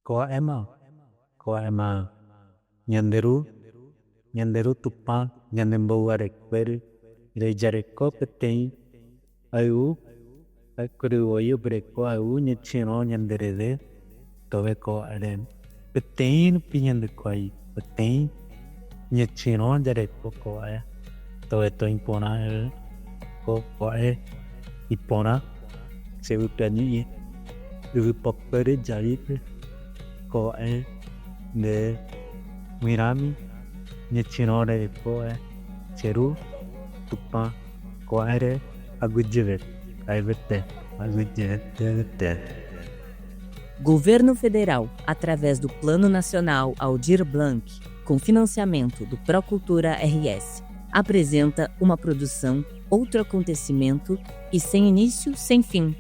Koema, koema, ñanderu, ñanderu tupa, ñandembou arequer, irejareco petei, ayu, akuriwoyu breco, ayu, ñechino, ñanderede, tobeco aren. Petei piñandecoai, petei, ñechino, jareco coa, tobeto impona, coa, impona, se utani, popere jarit, coa, de mirami, ñechino, coa, cheru, tupa, coare, agudjivet, aivete, agudjivet. Governo Federal, através do Plano Nacional Aldir Blanc, com financiamento do Procultura RS, apresenta uma produção, outro acontecimento e sem início, sem fim.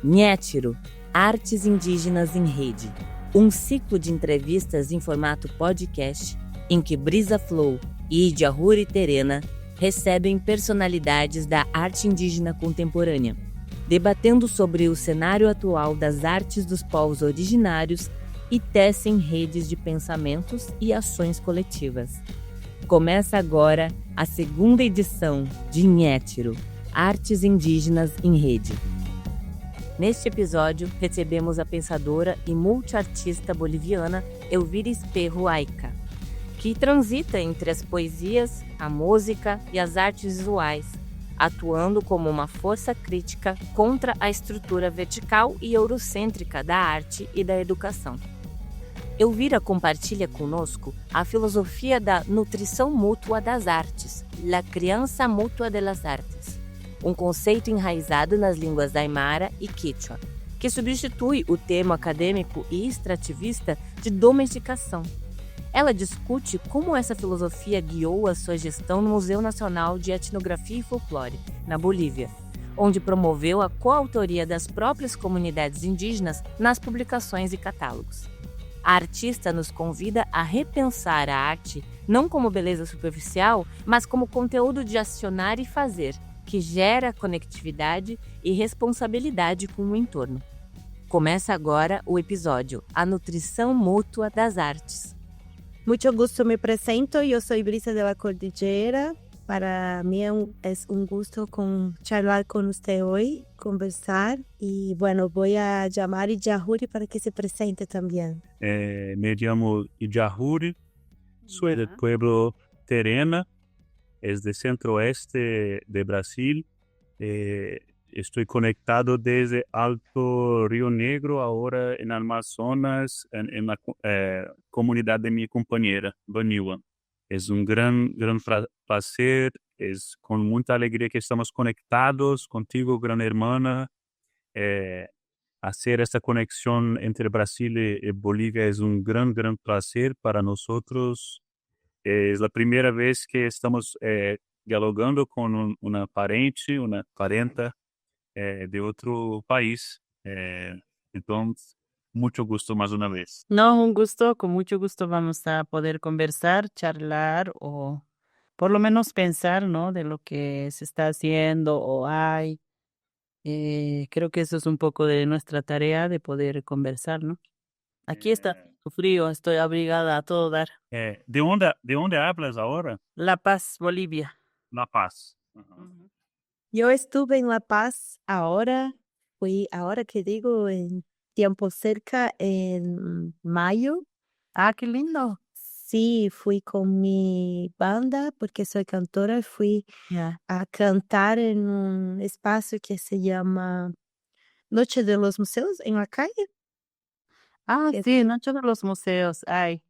Ñétiro, Artes Indígenas em Rede, um ciclo de entrevistas em formato podcast em que Brisa Flow e Idiahuri Terena recebem personalidades da arte indígena contemporânea, debatendo sobre o cenário atual das artes dos povos originários e tecem redes de pensamentos e ações coletivas. Começa agora a segunda edição de Ñétiro, Artes Indígenas em Rede. Neste episódio, recebemos a pensadora e multiartista boliviana Elvira Espejo Ayca, que transita entre as poesias, a música e as artes visuais, atuando como uma força crítica contra a estrutura vertical e eurocêntrica da arte e da educação. Elvira compartilha conosco a filosofia da nutrição mútua das artes, la criança mútua de las artes, um conceito enraizado nas línguas aimara e quechua, que substitui o termo acadêmico e extrativista de domesticação. Ela discute como essa filosofia guiou a sua gestão no Museu Nacional de Etnografia e Folclore, na Bolívia, onde promoveu a coautoria das próprias comunidades indígenas nas publicações e catálogos. A artista nos convida a repensar a arte não como beleza superficial, mas como conteúdo de acionar e fazer, que gera conectividade e responsabilidade com o entorno. Começa agora o episódio A Nutrição Mútua das Artes. Mucho gusto, me presento, yo soy Brisa de la Cordillera. Para mí es un gusto charlar con usted hoy, conversar y bueno, voy a llamar Idiahuri para que se presente también. Me llamo Idiahuri, soy del pueblo Terena, es del centro-oeste de Brasil. Estoy conectado desde Alto Río Negro, ahora en Amazonas, en la comunidad de mi compañera, Vaniwa. Es un gran placer, es con mucha alegría que estamos conectados contigo, gran hermana. Hacer esta conexión entre Brasil y Bolivia es un gran placer para nosotros. Es la primera vez que estamos dialogando con una parenta de otro país. Entonces, mucho gusto más una vez. No, un gusto, con mucho gusto vamos a poder conversar, charlar o por lo menos pensar, ¿no? De lo que se está haciendo o hay. Creo que eso es un poco de nuestra tarea de poder conversar, ¿no? Aquí está frío, estoy abrigada a todo dar. ¿De dónde hablas ahora? La Paz, Bolivia. La Paz. Uh-huh. Yo estuve en La Paz ahora que digo, en tiempo cerca, en mayo. Ah, qué lindo. Sí, fui con mi banda, porque soy cantora, fui a cantar en un espacio que se llama Noche de los Museos, en la calle. Ah, sí, Noche de los Museos, ay.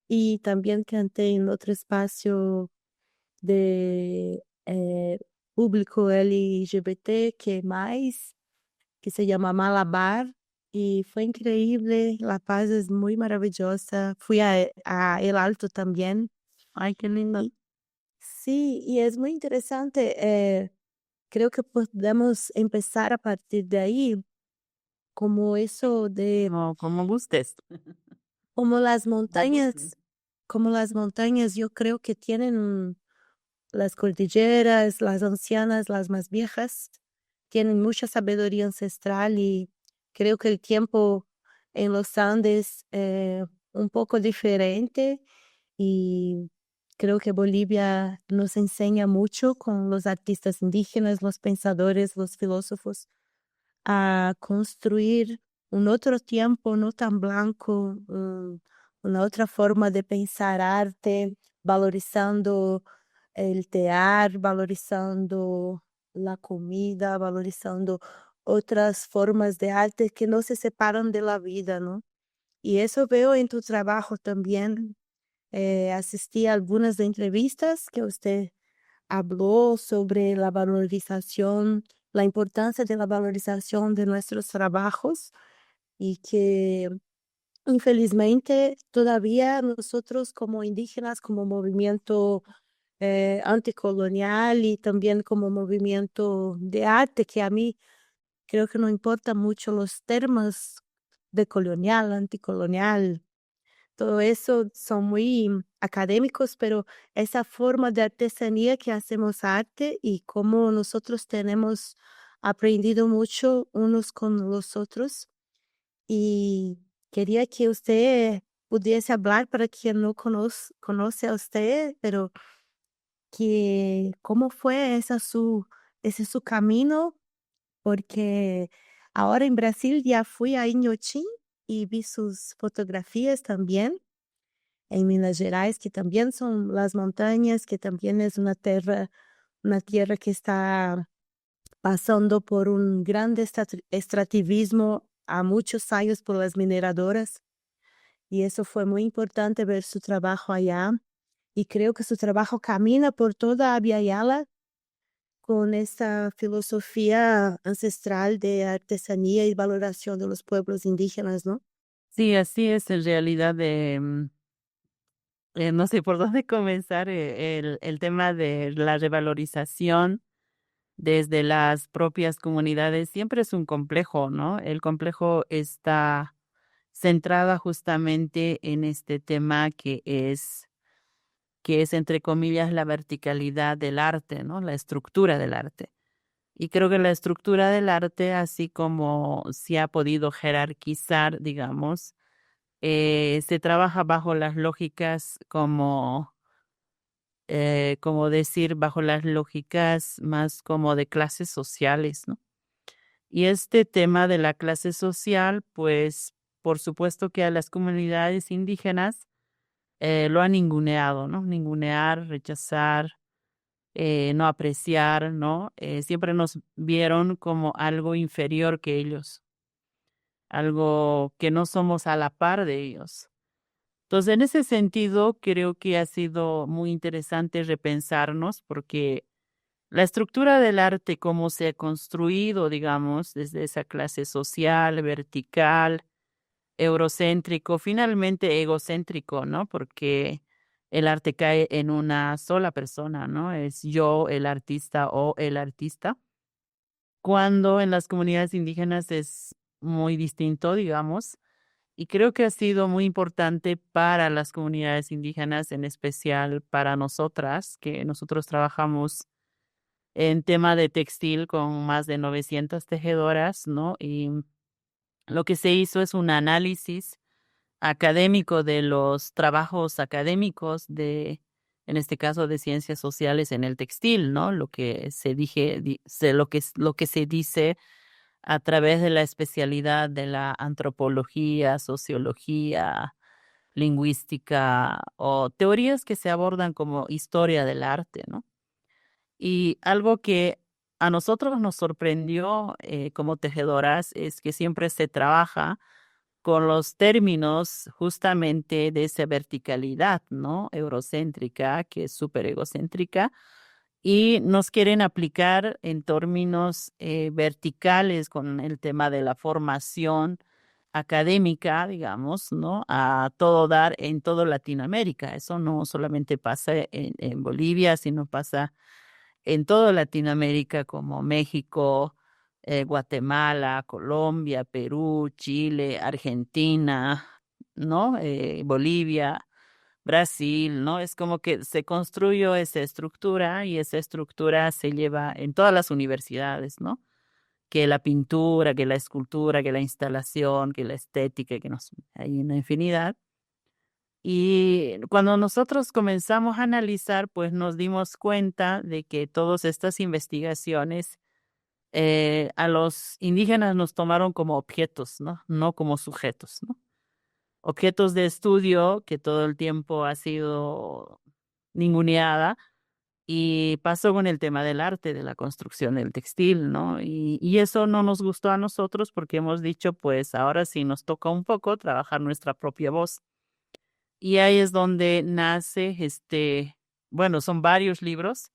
Y también canté en otro espacio de público LGBT que se llama Malabar, y fue increíble. La Paz es muy maravillosa. Fui a El Alto también. Ay, qué lindo. Sí, y es muy interesante. Creo que podemos empezar a partir de ahí, como eso de... No, como gustes. Como las montañas, yo creo que tienen las cordilleras, las ancianas, las más viejas, tienen mucha sabiduría ancestral, y creo que el tiempo en los Andes un poco diferente y creo que Bolivia nos enseña mucho con los artistas indígenas, los pensadores, los filósofos, a construir un otro tiempo no tan blanco, una otra forma de pensar arte, valorizando el tear, valorizando la comida, valorizando otras formas de arte que no se separan de la vida, ¿no? Y eso veo en tu trabajo también. Asistí a algunas de entrevistas que usted habló sobre la valorización, la importancia de la valorización de nuestros trabajos y que infelizmente todavía nosotros como indígenas, como movimiento anticolonial y también como movimiento de arte, que a mí creo que no importa mucho los términos de colonial, anticolonial, todo eso son muy académicos, pero esa forma de artesanía que hacemos arte y cómo nosotros tenemos aprendido mucho unos con los otros. Y quería que usted pudiese hablar para quien no conoce a usted, pero que cómo fue ese su camino, porque ahora en Brasil ya fui a Inhotim y vi sus fotografías también en Minas Gerais, que también son las montañas, que también es una tierra que está pasando por un gran extractivismo a muchos años por las mineradoras. Y eso fue muy importante ver su trabajo allá. Y creo que su trabajo camina por toda Abya Yala con esa filosofía ancestral de artesanía y valoración de los pueblos indígenas, ¿no? Sí, así es en realidad. No sé por dónde comenzar. El tema de la revalorización desde las propias comunidades siempre es un complejo, ¿no? El complejo está centrada justamente en este tema que es entre comillas la verticalidad del arte, ¿no? La estructura del arte. Y creo que la estructura del arte, así como se ha podido jerarquizar, digamos, se trabaja bajo las lógicas como decir, bajo las lógicas más como de clases sociales, ¿no? Y este tema de la clase social, pues, por supuesto que a las comunidades indígenas lo han ninguneado, ¿no? Ningunear, rechazar, no apreciar, ¿no? Siempre nos vieron como algo inferior que ellos, algo que no somos a la par de ellos. Entonces, en ese sentido, creo que ha sido muy interesante repensarnos porque la estructura del arte, cómo se ha construido, digamos, desde esa clase social, vertical, eurocéntrico, finalmente egocéntrico, ¿no? Porque el arte cae en una sola persona, ¿no? Es yo, el artista o el artista. Cuando en las comunidades indígenas es muy distinto, digamos, y creo que ha sido muy importante para las comunidades indígenas, en especial para nosotras, que nosotros trabajamos en tema de textil con más de 900 tejedoras, ¿no? Y lo que se hizo es un análisis académico de los trabajos académicos en este caso de ciencias sociales en el textil, ¿no? Lo que lo que se dice a través de la especialidad de la antropología, sociología, lingüística o teorías que se abordan como historia del arte, ¿no? Y algo que a nosotros nos sorprendió como tejedoras es que siempre se trabaja con los términos justamente de esa verticalidad, ¿no? Eurocéntrica, que es súper egocéntrica, y nos quieren aplicar en términos verticales con el tema de la formación académica, digamos, ¿no? A todo dar en toda Latinoamérica. Eso no solamente pasa en Bolivia, sino pasa en toda Latinoamérica como México, Guatemala, Colombia, Perú, Chile, Argentina, ¿no? Bolivia, Brasil, ¿no? Es como que se construyó esa estructura y esa estructura se lleva en todas las universidades, ¿no? que la pintura, que la escultura, que la instalación, que la estética, hay una infinidad. Y cuando nosotros comenzamos a analizar, pues nos dimos cuenta de que todas estas investigaciones a los indígenas nos tomaron como objetos, ¿no? No como sujetos, ¿no? Objetos de estudio que todo el tiempo ha sido ninguneada. Y pasó con el tema del arte, de la construcción del textil, ¿no? Y eso no nos gustó a nosotros porque hemos dicho, pues ahora sí nos toca un poco trabajar nuestra propia voz. Y ahí es donde nace bueno, son varios libros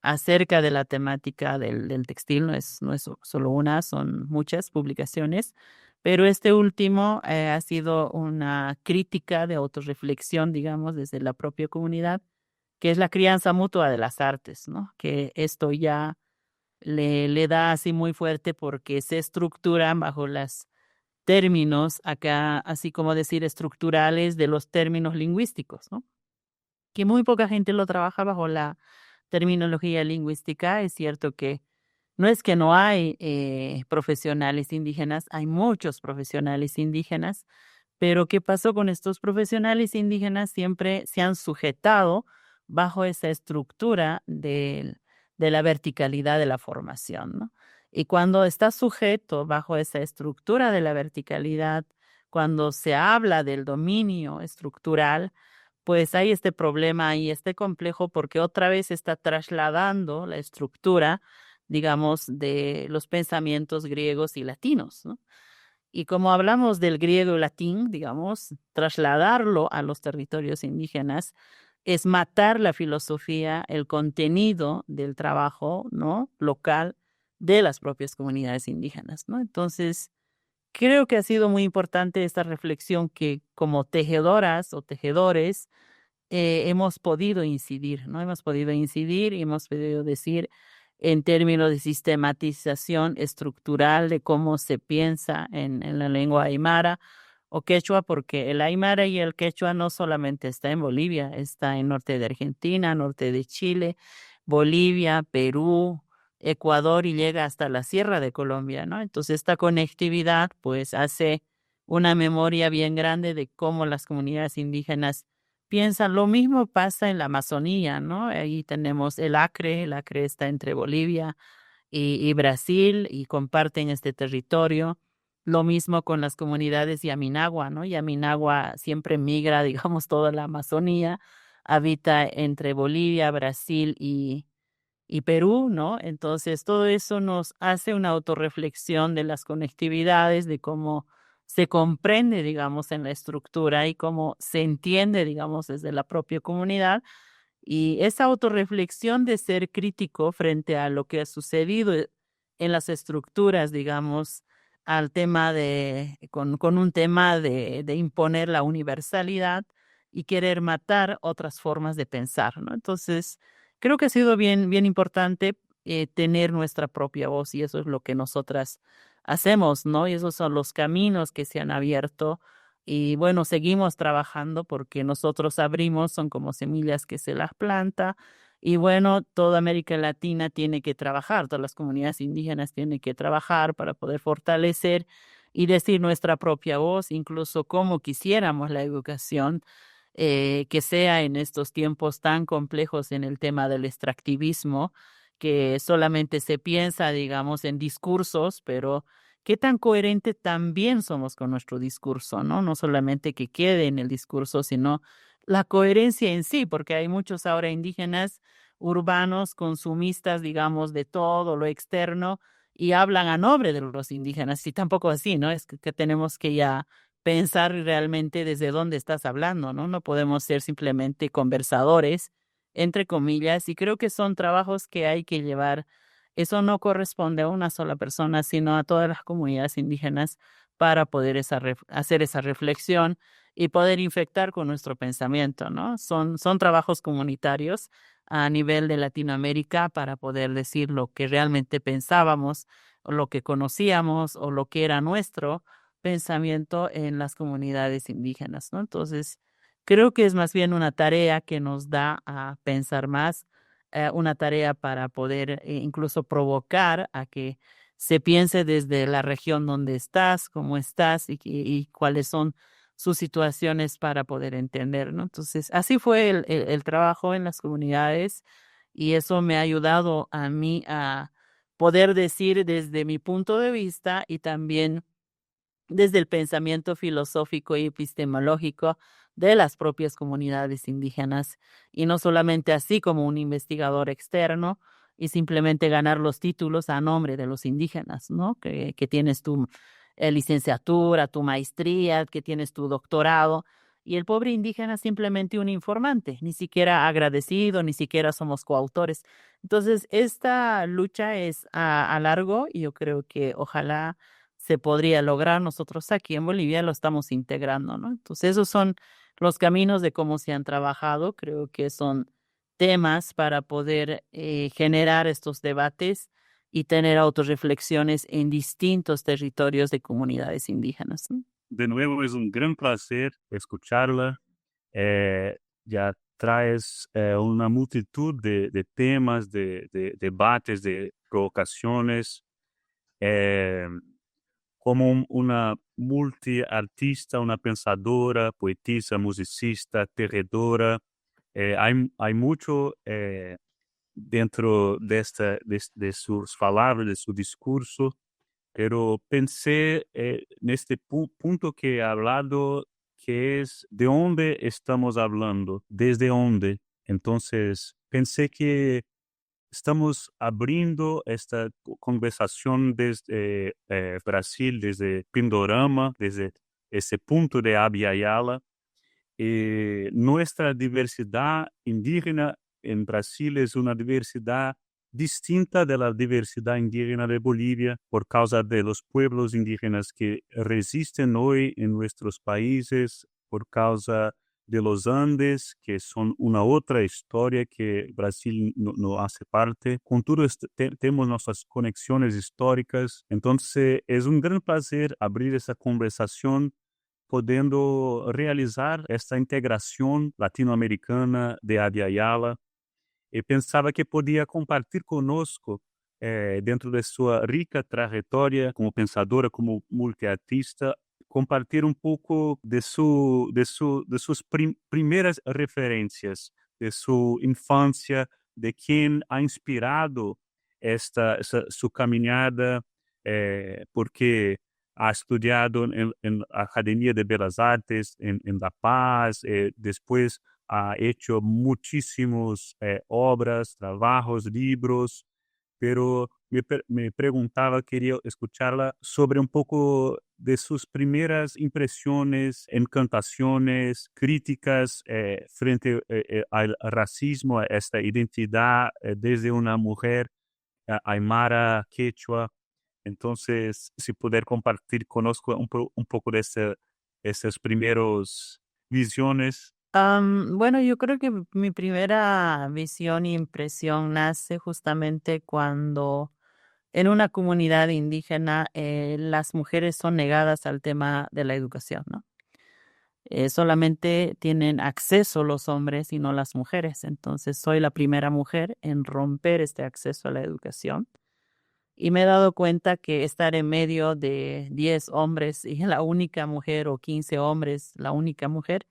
acerca de la temática del textil, no es solo una, son muchas publicaciones, pero este último ha sido una crítica de autorreflexión, digamos, desde la propia comunidad, que es la crianza mutua de las artes, ¿no? Que esto ya le da así muy fuerte porque se estructuran bajo los términos acá, así como decir estructurales de los términos lingüísticos, ¿no? Que muy poca gente lo trabaja bajo la terminología lingüística. Es cierto que no es que no hay profesionales indígenas, hay muchos profesionales indígenas, pero ¿qué pasó con estos profesionales indígenas? Siempre se han sujetado bajo esa estructura de la verticalidad de la formación, ¿no? Y cuando está sujeto bajo esa estructura de la verticalidad, cuando se habla del dominio estructural, pues hay este problema y este complejo porque otra vez está trasladando la estructura, digamos, de los pensamientos griegos y latinos, ¿no? Y como hablamos del griego y latín, digamos, trasladarlo a los territorios indígenas es matar la filosofía, el contenido del trabajo, ¿no? Local de las propias comunidades indígenas, ¿no? Entonces, creo que ha sido muy importante esta reflexión que como tejedoras o tejedores hemos podido incidir, ¿no? Hemos podido incidir y hemos podido decir en términos de sistematización estructural de cómo se piensa en la lengua aymara o quechua, porque el aymara y el quechua no solamente está en Bolivia, está en norte de Argentina, norte de Chile, Bolivia, Perú, Ecuador y llega hasta la Sierra de Colombia, ¿no? Entonces esta conectividad pues hace una memoria bien grande de cómo las comunidades indígenas piensan. Lo mismo pasa en la Amazonía, ¿no? Ahí tenemos el Acre está entre Bolivia y Brasil y comparten este territorio. Lo mismo con las comunidades Yaminagua, ¿no? Yaminagua siempre migra, digamos, toda la Amazonía, habita entre Bolivia, Brasil y Perú, ¿no? Entonces, todo eso nos hace una autorreflexión de las conectividades, de cómo se comprende, digamos, en la estructura y cómo se entiende, digamos, desde la propia comunidad. Y esa autorreflexión de ser crítico frente a lo que ha sucedido en las estructuras, digamos, al tema con un tema de imponer la universalidad y querer matar otras formas de pensar, ¿no? Entonces, creo que ha sido bien, bien importante tener nuestra propia voz y eso es lo que nosotras hacemos, ¿no? Y esos son los caminos que se han abierto y bueno, seguimos trabajando porque nosotros abrimos, son como semillas que se las planta. Y bueno, toda América Latina tiene que trabajar, todas las comunidades indígenas tienen que trabajar para poder fortalecer y decir nuestra propia voz, incluso como quisiéramos la educación que sea en estos tiempos tan complejos en el tema del extractivismo, que solamente se piensa, digamos, en discursos, pero qué tan coherente también somos con nuestro discurso, ¿no? No solamente que quede en el discurso, sino la coherencia en sí, porque hay muchos ahora indígenas urbanos, consumistas, digamos, de todo lo externo y hablan a nombre de los indígenas y tampoco así, ¿no? Es que tenemos que ya pensar realmente desde dónde estás hablando, ¿no? No podemos ser simplemente conversadores, entre comillas, y creo que son trabajos que hay que llevar. Eso no corresponde a una sola persona, sino a todas las comunidades indígenas para poder hacer esa reflexión y poder infectar con nuestro pensamiento, ¿no? Son trabajos comunitarios a nivel de Latinoamérica para poder decir lo que realmente pensábamos, o lo que conocíamos, o lo que era nuestro pensamiento en las comunidades indígenas, ¿no? Entonces, creo que es más bien una tarea que nos da a pensar más, una tarea para poder incluso provocar a que se piense desde la región donde estás, cómo estás y cuáles son sus situaciones para poder entender, ¿no? Entonces, así fue el trabajo en las comunidades y eso me ha ayudado a mí a poder decir desde mi punto de vista y también desde el pensamiento filosófico y epistemológico de las propias comunidades indígenas y no solamente así como un investigador externo y simplemente ganar los títulos a nombre de los indígenas, ¿no? Que tienes tu licenciatura, tu maestría, que tienes tu doctorado y el pobre indígena simplemente un informante, ni siquiera agradecido, ni siquiera somos coautores. Entonces, esta lucha es a largo y yo creo que ojalá se podría lograr. Nosotros aquí en Bolivia lo estamos integrando, ¿no? Entonces, esos son los caminos de cómo se han trabajado. Creo que son temas para poder generar estos debates y tener autorreflexiones en distintos territorios de comunidades indígenas, ¿no? De nuevo, es un gran placer escucharla. Ya traes una multitud de temas, de debates, de provocaciones. Eh, como una multiartista, una pensadora, poetisa, musicista, tejedora. Hay mucho dentro de sus palabras, de su discurso, pero pensé en este punto que he hablado, que es de dónde estamos hablando, desde dónde. Entonces, pensé que estamos abriendo esta conversación desde Brasil, desde Pindorama, desde ese punto de Abya Yala. Nuestra diversidad indígena en Brasil es una diversidad distinta de la diversidad indígena de Bolivia por causa de los pueblos indígenas que resisten hoy en nuestros países, por causa de los Andes, que son una otra historia que Brasil no hace parte. Con todo esto, tenemos nuestras conexiones históricas. Entonces, es un gran placer abrir esa conversación podendo realizar esta integração latino-americana de Abya Yala. E pensava que podia compartilhar conosco, dentro de sua rica trajetória como pensadora, como multiartista, compartilhar um pouco de suas primeiras referências, de sua infância, de quem ha inspirado sua caminhada, porque ha estudiado en la Academia de Bellas Artes en La Paz, después ha hecho muchísimas obras, trabajos, libros, pero me preguntaba, quería escucharla sobre un poco de sus primeras impresiones, encantaciones, críticas frente al racismo, a esta identidad desde una mujer aymara, quechua. Entonces, si poder compartir conozco un poco de esas primeros visiones. Bueno, yo creo que mi primera visión y impresión nace justamente cuando en una comunidad indígena las mujeres son negadas al tema de la educación, ¿no? Solamente tienen acceso los hombres y no las mujeres. Entonces, soy la primera mujer en romper este acceso a la educación. Y me he dado cuenta que estar en medio de 10 hombres y la única mujer o 15 hombres, la única mujer,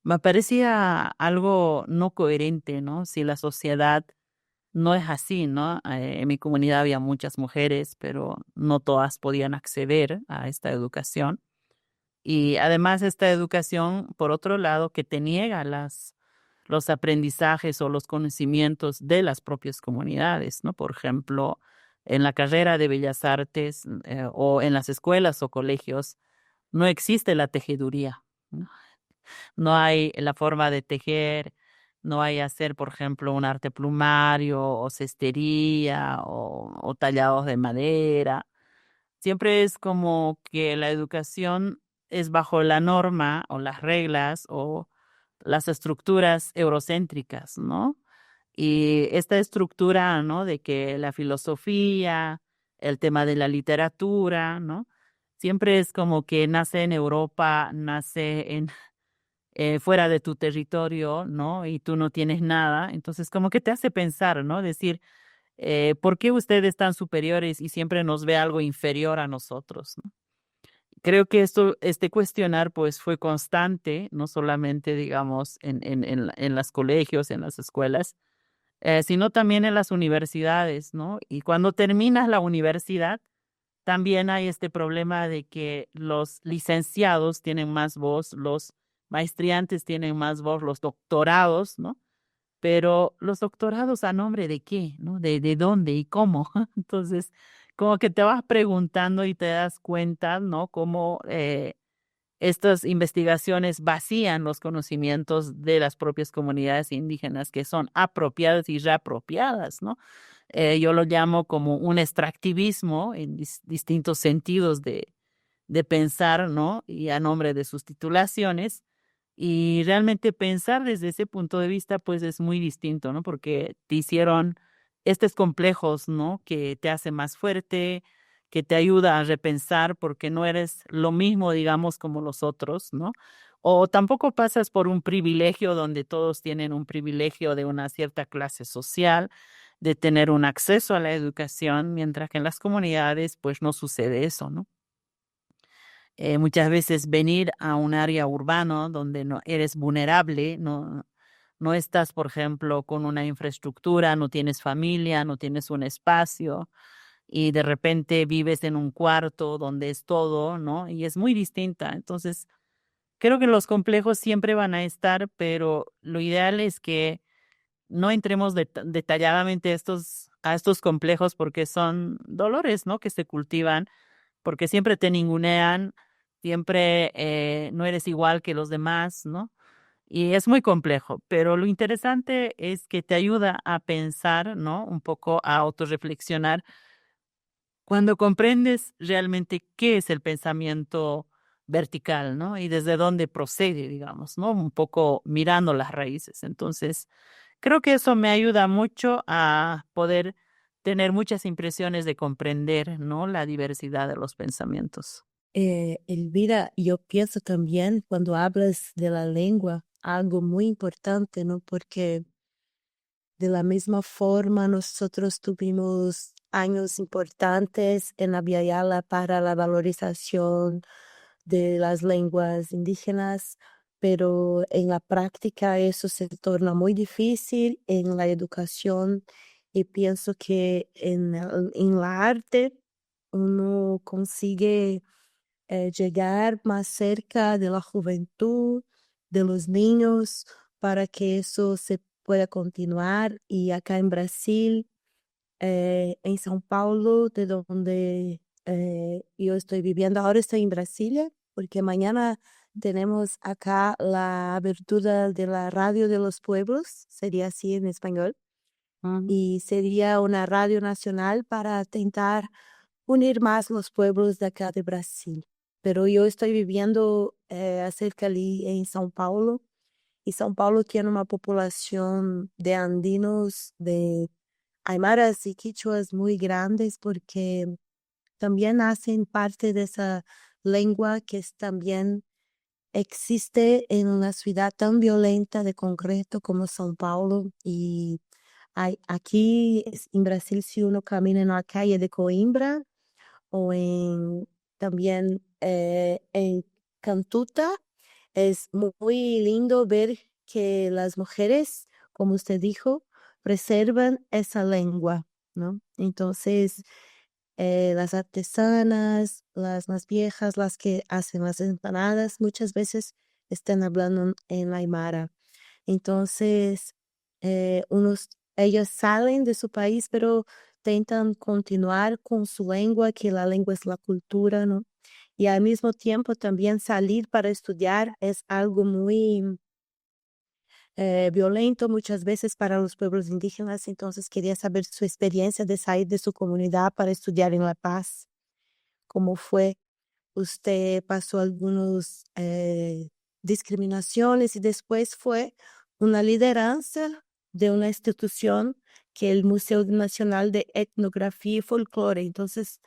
me parecía algo no coherente, ¿no? Si la sociedad no es así, ¿no? En mi comunidad había muchas mujeres, pero no todas podían acceder a esta educación. Y además esta educación, por otro lado, que te niega los aprendizajes o los conocimientos de las propias comunidades, ¿no? Por ejemplo, en la carrera de Bellas Artes o en las escuelas o colegios no existe la tejeduría, ¿no? No hay la forma de tejer, no hay hacer, por ejemplo, un arte plumario o cestería o tallados de madera. Siempre es como que la educación es bajo la norma o las reglas o las estructuras eurocéntricas, ¿no? Y esta estructura, ¿no? De que la filosofía, el tema de la literatura, ¿no? Siempre es como que nace en Europa, nace en fuera de tu territorio, ¿no? Y tú no tienes nada. Entonces, como que te hace pensar, ¿no? Decir, ¿Por qué ustedes tan superiores y siempre nos ve algo inferior a nosotros, ¿no? Creo que este cuestionar pues fue constante, no solamente digamos en los colegios, en las escuelas, sino también en las universidades, ¿no? Y cuando terminas la universidad, también hay este problema de que los licenciados tienen más voz, los maestriantes tienen más voz, los doctorados, ¿no? Pero los doctorados a nombre de qué, ¿no? De dónde y cómo. Entonces, como que te vas preguntando y te das cuenta, ¿no? Cómo estas investigaciones vacían los conocimientos de las propias comunidades indígenas que son apropiadas y reapropiadas, ¿no? Yo lo llamo como un extractivismo en distintos sentidos de pensar, ¿no? Y a nombre de sus titulaciones. Y realmente pensar desde ese punto de vista, pues es muy distinto, ¿no? Porque te hicieron estos complejos, ¿no? Que te hace más fuerte, que te ayuda a repensar porque no eres lo mismo, digamos, como los otros, ¿no? O tampoco pasas por un privilegio donde todos tienen un privilegio de una cierta clase social, de tener un acceso a la educación, mientras que en las comunidades, pues no sucede eso, ¿no? Muchas veces venir a un área urbano donde no eres vulnerable, no estás, por ejemplo, con una infraestructura, no tienes familia, no tienes un espacio y de repente vives en un cuarto donde es todo, ¿no? Y es muy distinta. Entonces, creo que los complejos siempre van a estar, pero lo ideal es que no entremos detalladamente a estos complejos porque son dolores, ¿no? Que se cultivan porque siempre te ningunean, siempre no eres igual que los demás, ¿no? Y es muy complejo, pero lo interesante es que te ayuda a pensar, ¿no? Un poco a autorreflexionar cuando comprendes realmente qué es el pensamiento vertical, ¿no? Y desde dónde procede, digamos, ¿no? Un poco mirando las raíces. Entonces, creo que eso me ayuda mucho a poder tener muchas impresiones de comprender, ¿no? La diversidad de los pensamientos. Elvira, yo pienso también cuando hablas de la lengua, algo muy importante, ¿no? Porque de la misma forma nosotros tuvimos años importantes en la Via Yala para la valorización de las lenguas indígenas, pero en la práctica eso se torna muy difícil en la educación y pienso que en la arte uno consigue llegar más cerca de la juventud, de los niños, para que eso se pueda continuar. Y acá en Brasil, en São Paulo, de donde yo estoy viviendo, ahora estoy en Brasilia, porque mañana tenemos acá la abertura de la Radio de los Pueblos, sería así en español, y sería una radio nacional para intentar unir más los pueblos de acá de Brasil. Pero yo estoy viviendo cerca ali en São Paulo, y São Paulo tiene una población de andinos, de aymaras y quichuas muy grandes porque también hacen parte de esa lengua que también existe en una ciudad tan violenta de concreto como São Paulo. Y aquí en Brasil, si uno camina en la calle de Coimbra, o también en Cantuta. Es muy lindo ver que las mujeres, como usted dijo, preservan esa lengua, ¿no? Entonces, las artesanas, las más viejas, las que hacen las empanadas, muchas veces están hablando en aymara. Entonces, ellos salen de su país, pero intentan continuar con su lengua, que la lengua es la cultura, ¿no? Y al mismo tiempo también salir para estudiar es algo muy violento muchas veces para los pueblos indígenas. Entonces quería saber su experiencia de salir de su comunidad para estudiar en La Paz. ¿Cómo fue? ¿Usted pasó algunas discriminaciones y después fue una lideranza de una institución que es el Museo Nacional de Etnografía y Folclore? Entonces,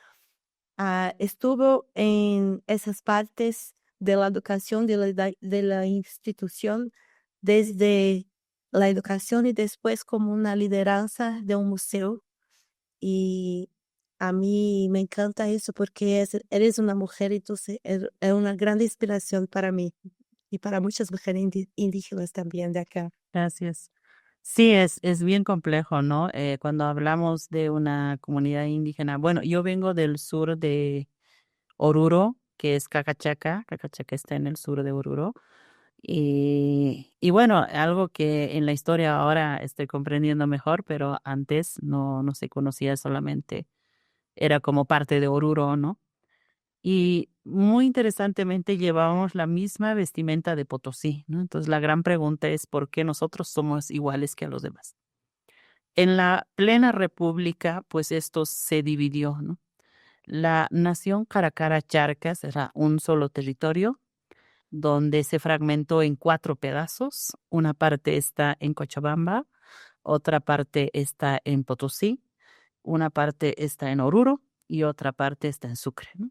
estuvo en esas partes de la educación de la institución desde la educación y después como una lideranza de un museo. Y a mí me encanta eso porque eres una mujer, entonces es una gran inspiración para mí y para muchas mujeres indígenas también de acá. Gracias. Sí, es bien complejo, ¿no? Cuando hablamos de una comunidad indígena, bueno, yo vengo del sur de Oruro, que es Cacachaca. Cacachaca está en el sur de Oruro. Y bueno, algo que en la historia ahora estoy comprendiendo mejor, pero antes no se conocía, solamente era como parte de Oruro, ¿no? Y muy interesantemente llevábamos la misma vestimenta de Potosí, ¿no? Entonces la gran pregunta es ¿por qué nosotros somos iguales que a los demás? En la plena república, pues esto se dividió, ¿no? La nación Caracara-Charcas era un solo territorio donde se fragmentó en 4 pedazos. Una parte está en Cochabamba, otra parte está en Potosí, una parte está en Oruro y otra parte está en Sucre, ¿no?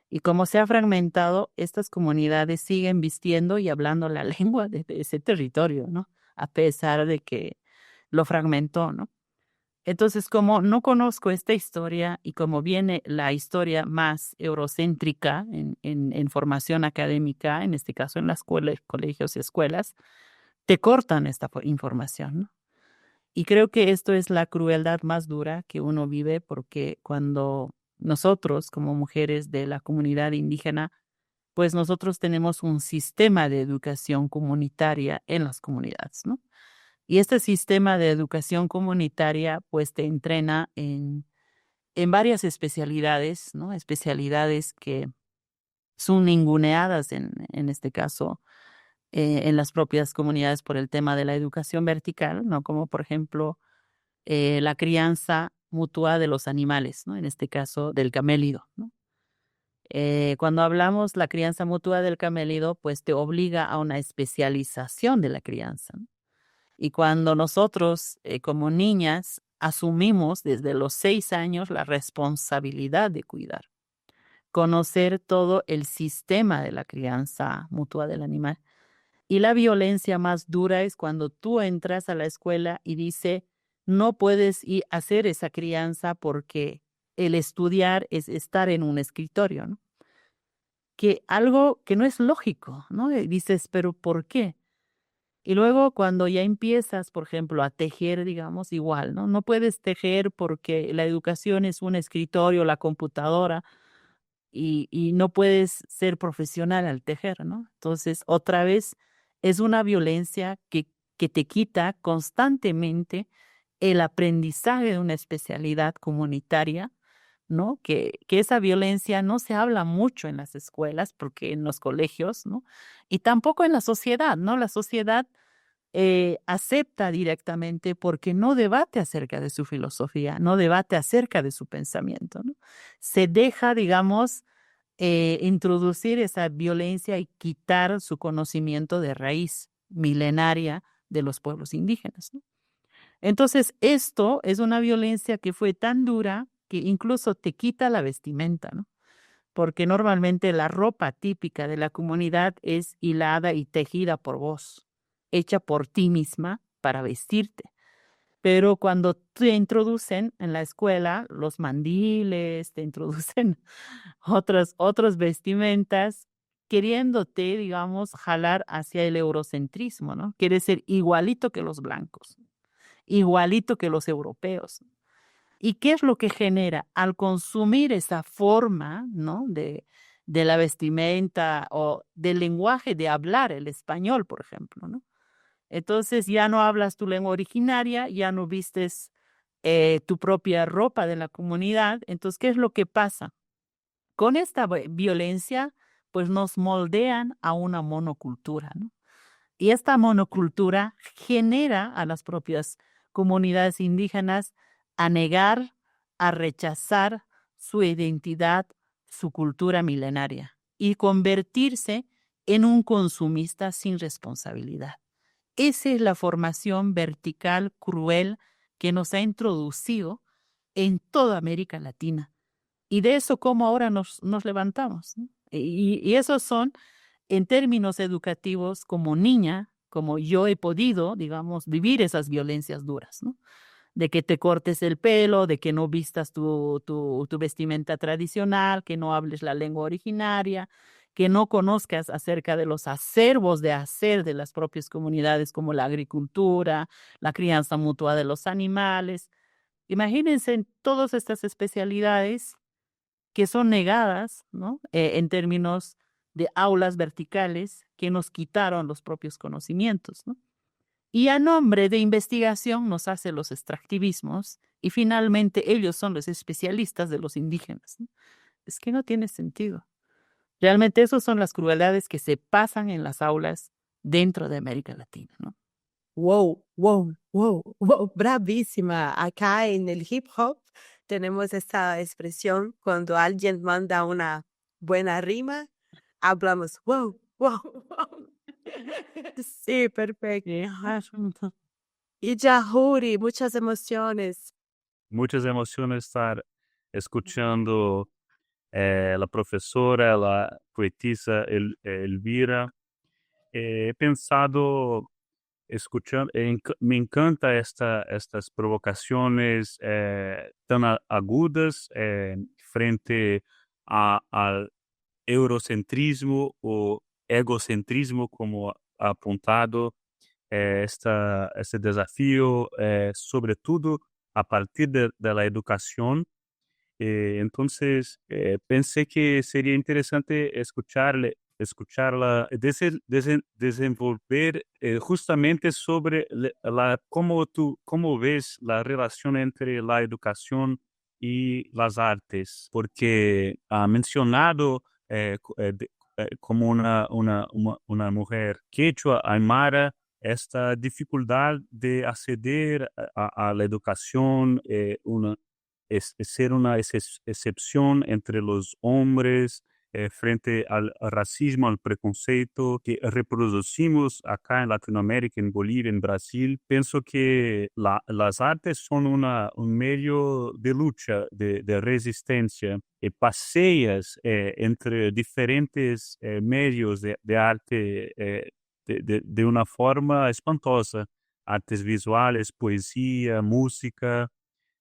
Y como se ha fragmentado, estas comunidades siguen vistiendo y hablando la lengua de ese territorio, ¿no? A pesar de que lo fragmentó, ¿no? Entonces, como no conozco esta historia y como viene la historia más eurocéntrica en formación académica, en este caso en las colegios y escuelas, te cortan esta información, ¿no? Y creo que esto es la crueldad más dura que uno vive porque cuando nosotros, como mujeres de la comunidad indígena, pues nosotros tenemos un sistema de educación comunitaria en las comunidades, ¿no? Y este sistema de educación comunitaria pues te entrena en varias especialidades, ¿no? Especialidades que son ninguneadas en este caso en las propias comunidades por el tema de la educación vertical, ¿no? Como por ejemplo la crianza mutua de los animales, ¿no? En este caso del camélido, ¿no? Cuando hablamos la crianza mutua del camélido, pues te obliga a una especialización de la crianza, ¿no? Y cuando nosotros, como niñas, asumimos desde los 6 años la responsabilidad de cuidar, conocer todo el sistema de la crianza mutua del animal. Y la violencia más dura es cuando tú entras a la escuela y dice, no puedes ir a hacer esa crianza porque el estudiar es estar en un escritorio, ¿no? Que algo que no es lógico, ¿no? Y dices, pero ¿por qué? Y luego cuando ya empiezas, por ejemplo, a tejer, digamos, igual, ¿no? No puedes tejer porque la educación es un escritorio, la computadora, y no puedes ser profesional al tejer, ¿no? Entonces, otra vez, es una violencia que te quita constantemente el aprendizaje de una especialidad comunitaria, ¿no? Que esa violencia no se habla mucho en las escuelas, porque en los colegios, ¿no? Y tampoco en la sociedad, ¿no? La sociedad acepta directamente porque no debate acerca de su filosofía, no debate acerca de su pensamiento, ¿no? Se deja, digamos, introducir esa violencia y quitar su conocimiento de raíz milenaria de los pueblos indígenas, ¿no? Entonces, esto es una violencia que fue tan dura que incluso te quita la vestimenta, ¿no? Porque normalmente la ropa típica de la comunidad es hilada y tejida por vos, hecha por ti misma para vestirte. Pero cuando te introducen en la escuela los mandiles, te introducen otras vestimentas, queriéndote, digamos, jalar hacia el eurocentrismo, ¿no? Quiere ser igualito que los blancos, igualito que los europeos. ¿Y qué es lo que genera? Al consumir esa forma, ¿no? de la vestimenta o del lenguaje de hablar el español, por ejemplo, ¿no? Entonces ya no hablas tu lengua originaria, ya no vistes tu propia ropa de la comunidad. Entonces, ¿qué es lo que pasa? Con esta violencia, pues nos moldean a una monocultura, ¿no? Y esta monocultura genera a las propias comunidades indígenas a negar, a rechazar su identidad, su cultura milenaria y convertirse en un consumista sin responsabilidad. Esa es la formación vertical cruel que nos ha introducido en toda América Latina. Y de eso cómo ahora nos levantamos, ¿no? Y esos son, en términos educativos, como niña, como yo he podido, digamos, vivir esas violencias duras, ¿no? de que te cortes el pelo, de que no vistas tu vestimenta tradicional, que no hables la lengua originaria, que no conozcas acerca de los acervos de hacer de las propias comunidades, como la agricultura, la crianza mutua de los animales. Imagínense en todas estas especialidades que son negadas, ¿no? En términos de aulas verticales que nos quitaron los propios conocimientos, ¿no? Y a nombre de investigación nos hace los extractivismos y finalmente ellos son los especialistas de los indígenas, ¿no? Es que no tiene sentido. Realmente esas son las crueldades que se pasan en las aulas dentro de América Latina, ¿no? Wow, wow, wow, wow, bravísima. Acá en el hip hop tenemos esta expresión cuando alguien manda una buena rima, hablamos wow, wow, wow. Sí, perfecto. Y Yahuri, muchas emociones. Muchas emociones estar escuchando la profesora, la poetisa Elvira. He pensado, escuchando, me encanta estas provocaciones tan agudas frente al eurocentrismo o egocentrismo, como ha apuntado este desafío, sobre todo a partir de la educación. Entonces, pensé que sería interesante escucharla desenvolver justamente sobre cómo ves la relación entre la educación y las artes, porque ha mencionado como una mujer quechua, aymara, esta dificultad de acceder a la educación, es ser una excepción entre los hombres frente al racismo, al preconceito que reproducimos acá en Latinoamérica, en Bolivia, en Brasil. Pienso que las artes son un medio de lucha, de resistencia, y paseas entre diferentes medios de arte de una forma espantosa. Artes visuales, poesía, música.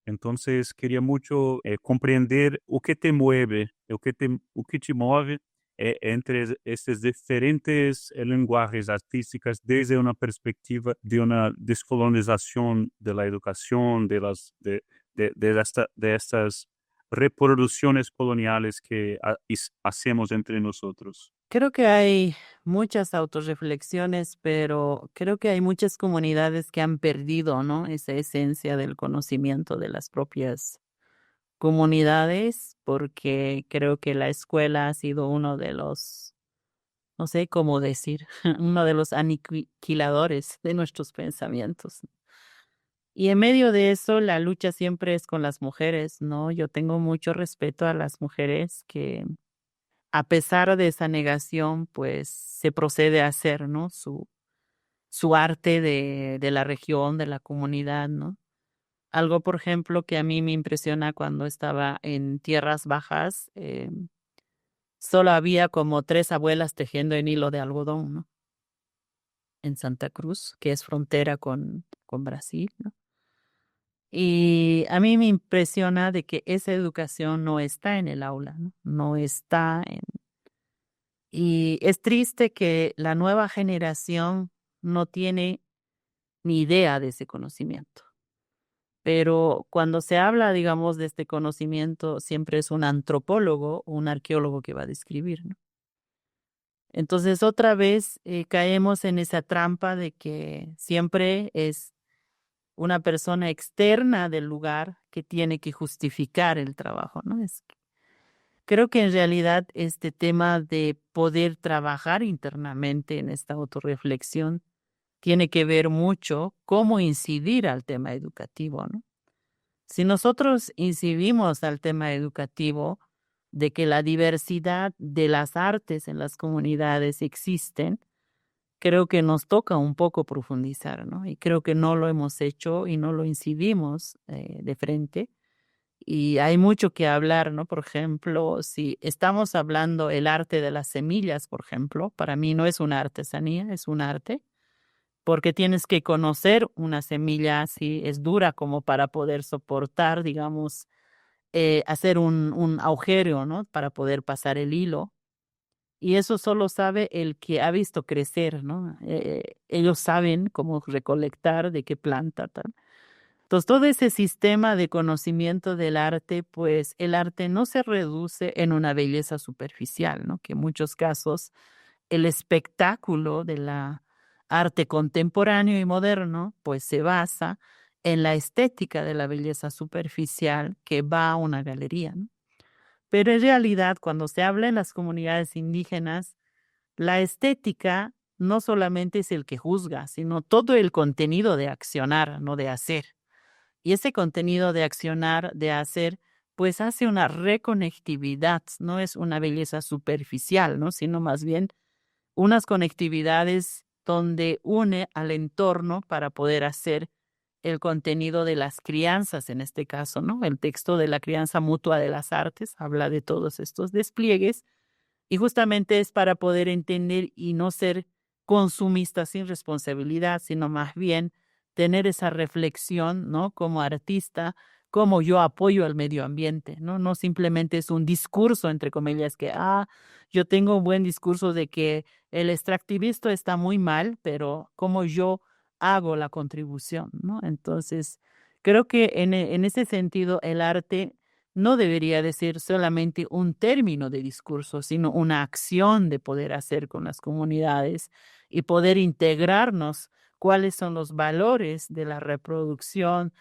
Entonces quería mucho comprender o que te mueve, o que te mueve entre estos diferentes lenguajes artísticas desde una perspectiva de una descolonización de la educación, de estas reproducciones coloniales que hacemos entre nosotros. Creo que hay muchas autorreflexiones, pero creo que hay muchas comunidades que han perdido, ¿no? Esa esencia del conocimiento de las propias comunidades, porque creo que la escuela ha sido uno de los, no sé cómo decir, uno de los aniquiladores de nuestros pensamientos. Y en medio de eso, la lucha siempre es con las mujeres, ¿no? Yo tengo mucho respeto a las mujeres que, a pesar de esa negación, pues se procede a hacer, ¿no? Su arte de la región, de la comunidad, ¿no? Algo, por ejemplo, que a mí me impresiona cuando estaba en tierras bajas, solo había como 3 abuelas tejiendo en hilo de algodón, ¿no? En Santa Cruz, que es frontera con Brasil, ¿no? Y a mí me impresiona de que esa educación no está en el aula, ¿no? No está en... Y es triste que la nueva generación no tiene ni idea de ese conocimiento. Pero cuando se habla, digamos, de este conocimiento, siempre es un antropólogo o un arqueólogo que va a describir, ¿no? Entonces, otra vez caemos en esa trampa de que siempre es una persona externa del lugar que tiene que justificar el trabajo, ¿no? Creo que en realidad este tema de poder trabajar internamente en esta autorreflexión tiene que ver mucho cómo incidir al tema educativo, ¿no? Si nosotros incidimos al tema educativo de que la diversidad de las artes en las comunidades existen, creo que nos toca un poco profundizar, ¿no? Y creo que no lo hemos hecho y no lo incidimos de frente. Y hay mucho que hablar, ¿no? Por ejemplo, si estamos hablando el arte de las semillas, por ejemplo, para mí no es una artesanía, es un arte, porque tienes que conocer una semilla así, es dura como para poder soportar, digamos, hacer un agujero, ¿no? Para poder pasar el hilo. Y eso solo sabe el que ha visto crecer, ¿no? Ellos saben cómo recolectar, de qué planta, tal. Entonces, todo ese sistema de conocimiento del arte, pues el arte no se reduce en una belleza superficial, ¿no? Que en muchos casos el espectáculo de la arte contemporáneo y moderno, pues se basa en la estética de la belleza superficial que va a una galería, ¿no? Pero en realidad, cuando se habla en las comunidades indígenas, la estética no solamente es el que juzga, sino todo el contenido de accionar, no de hacer. Y ese contenido de accionar, de hacer, pues hace una reconectividad, no es una belleza superficial, ¿no? Sino más bien unas conectividades donde une al entorno para poder hacer el contenido de las crianzas, en este caso, ¿no? El texto de la crianza mutua de las artes habla de todos estos despliegues y justamente es para poder entender y no ser consumista sin responsabilidad, sino más bien tener esa reflexión, ¿no? Como artista, cómo yo apoyo al medio ambiente, ¿no? No simplemente es un discurso, entre comillas, que, yo tengo un buen discurso de que el extractivismo está muy mal, pero cómo yo hago la contribución, ¿no? Entonces, creo que en ese sentido el arte no debería de ser solamente un término de discurso, sino una acción de poder hacer con las comunidades y poder integrarnos cuáles son los valores de la reproducción,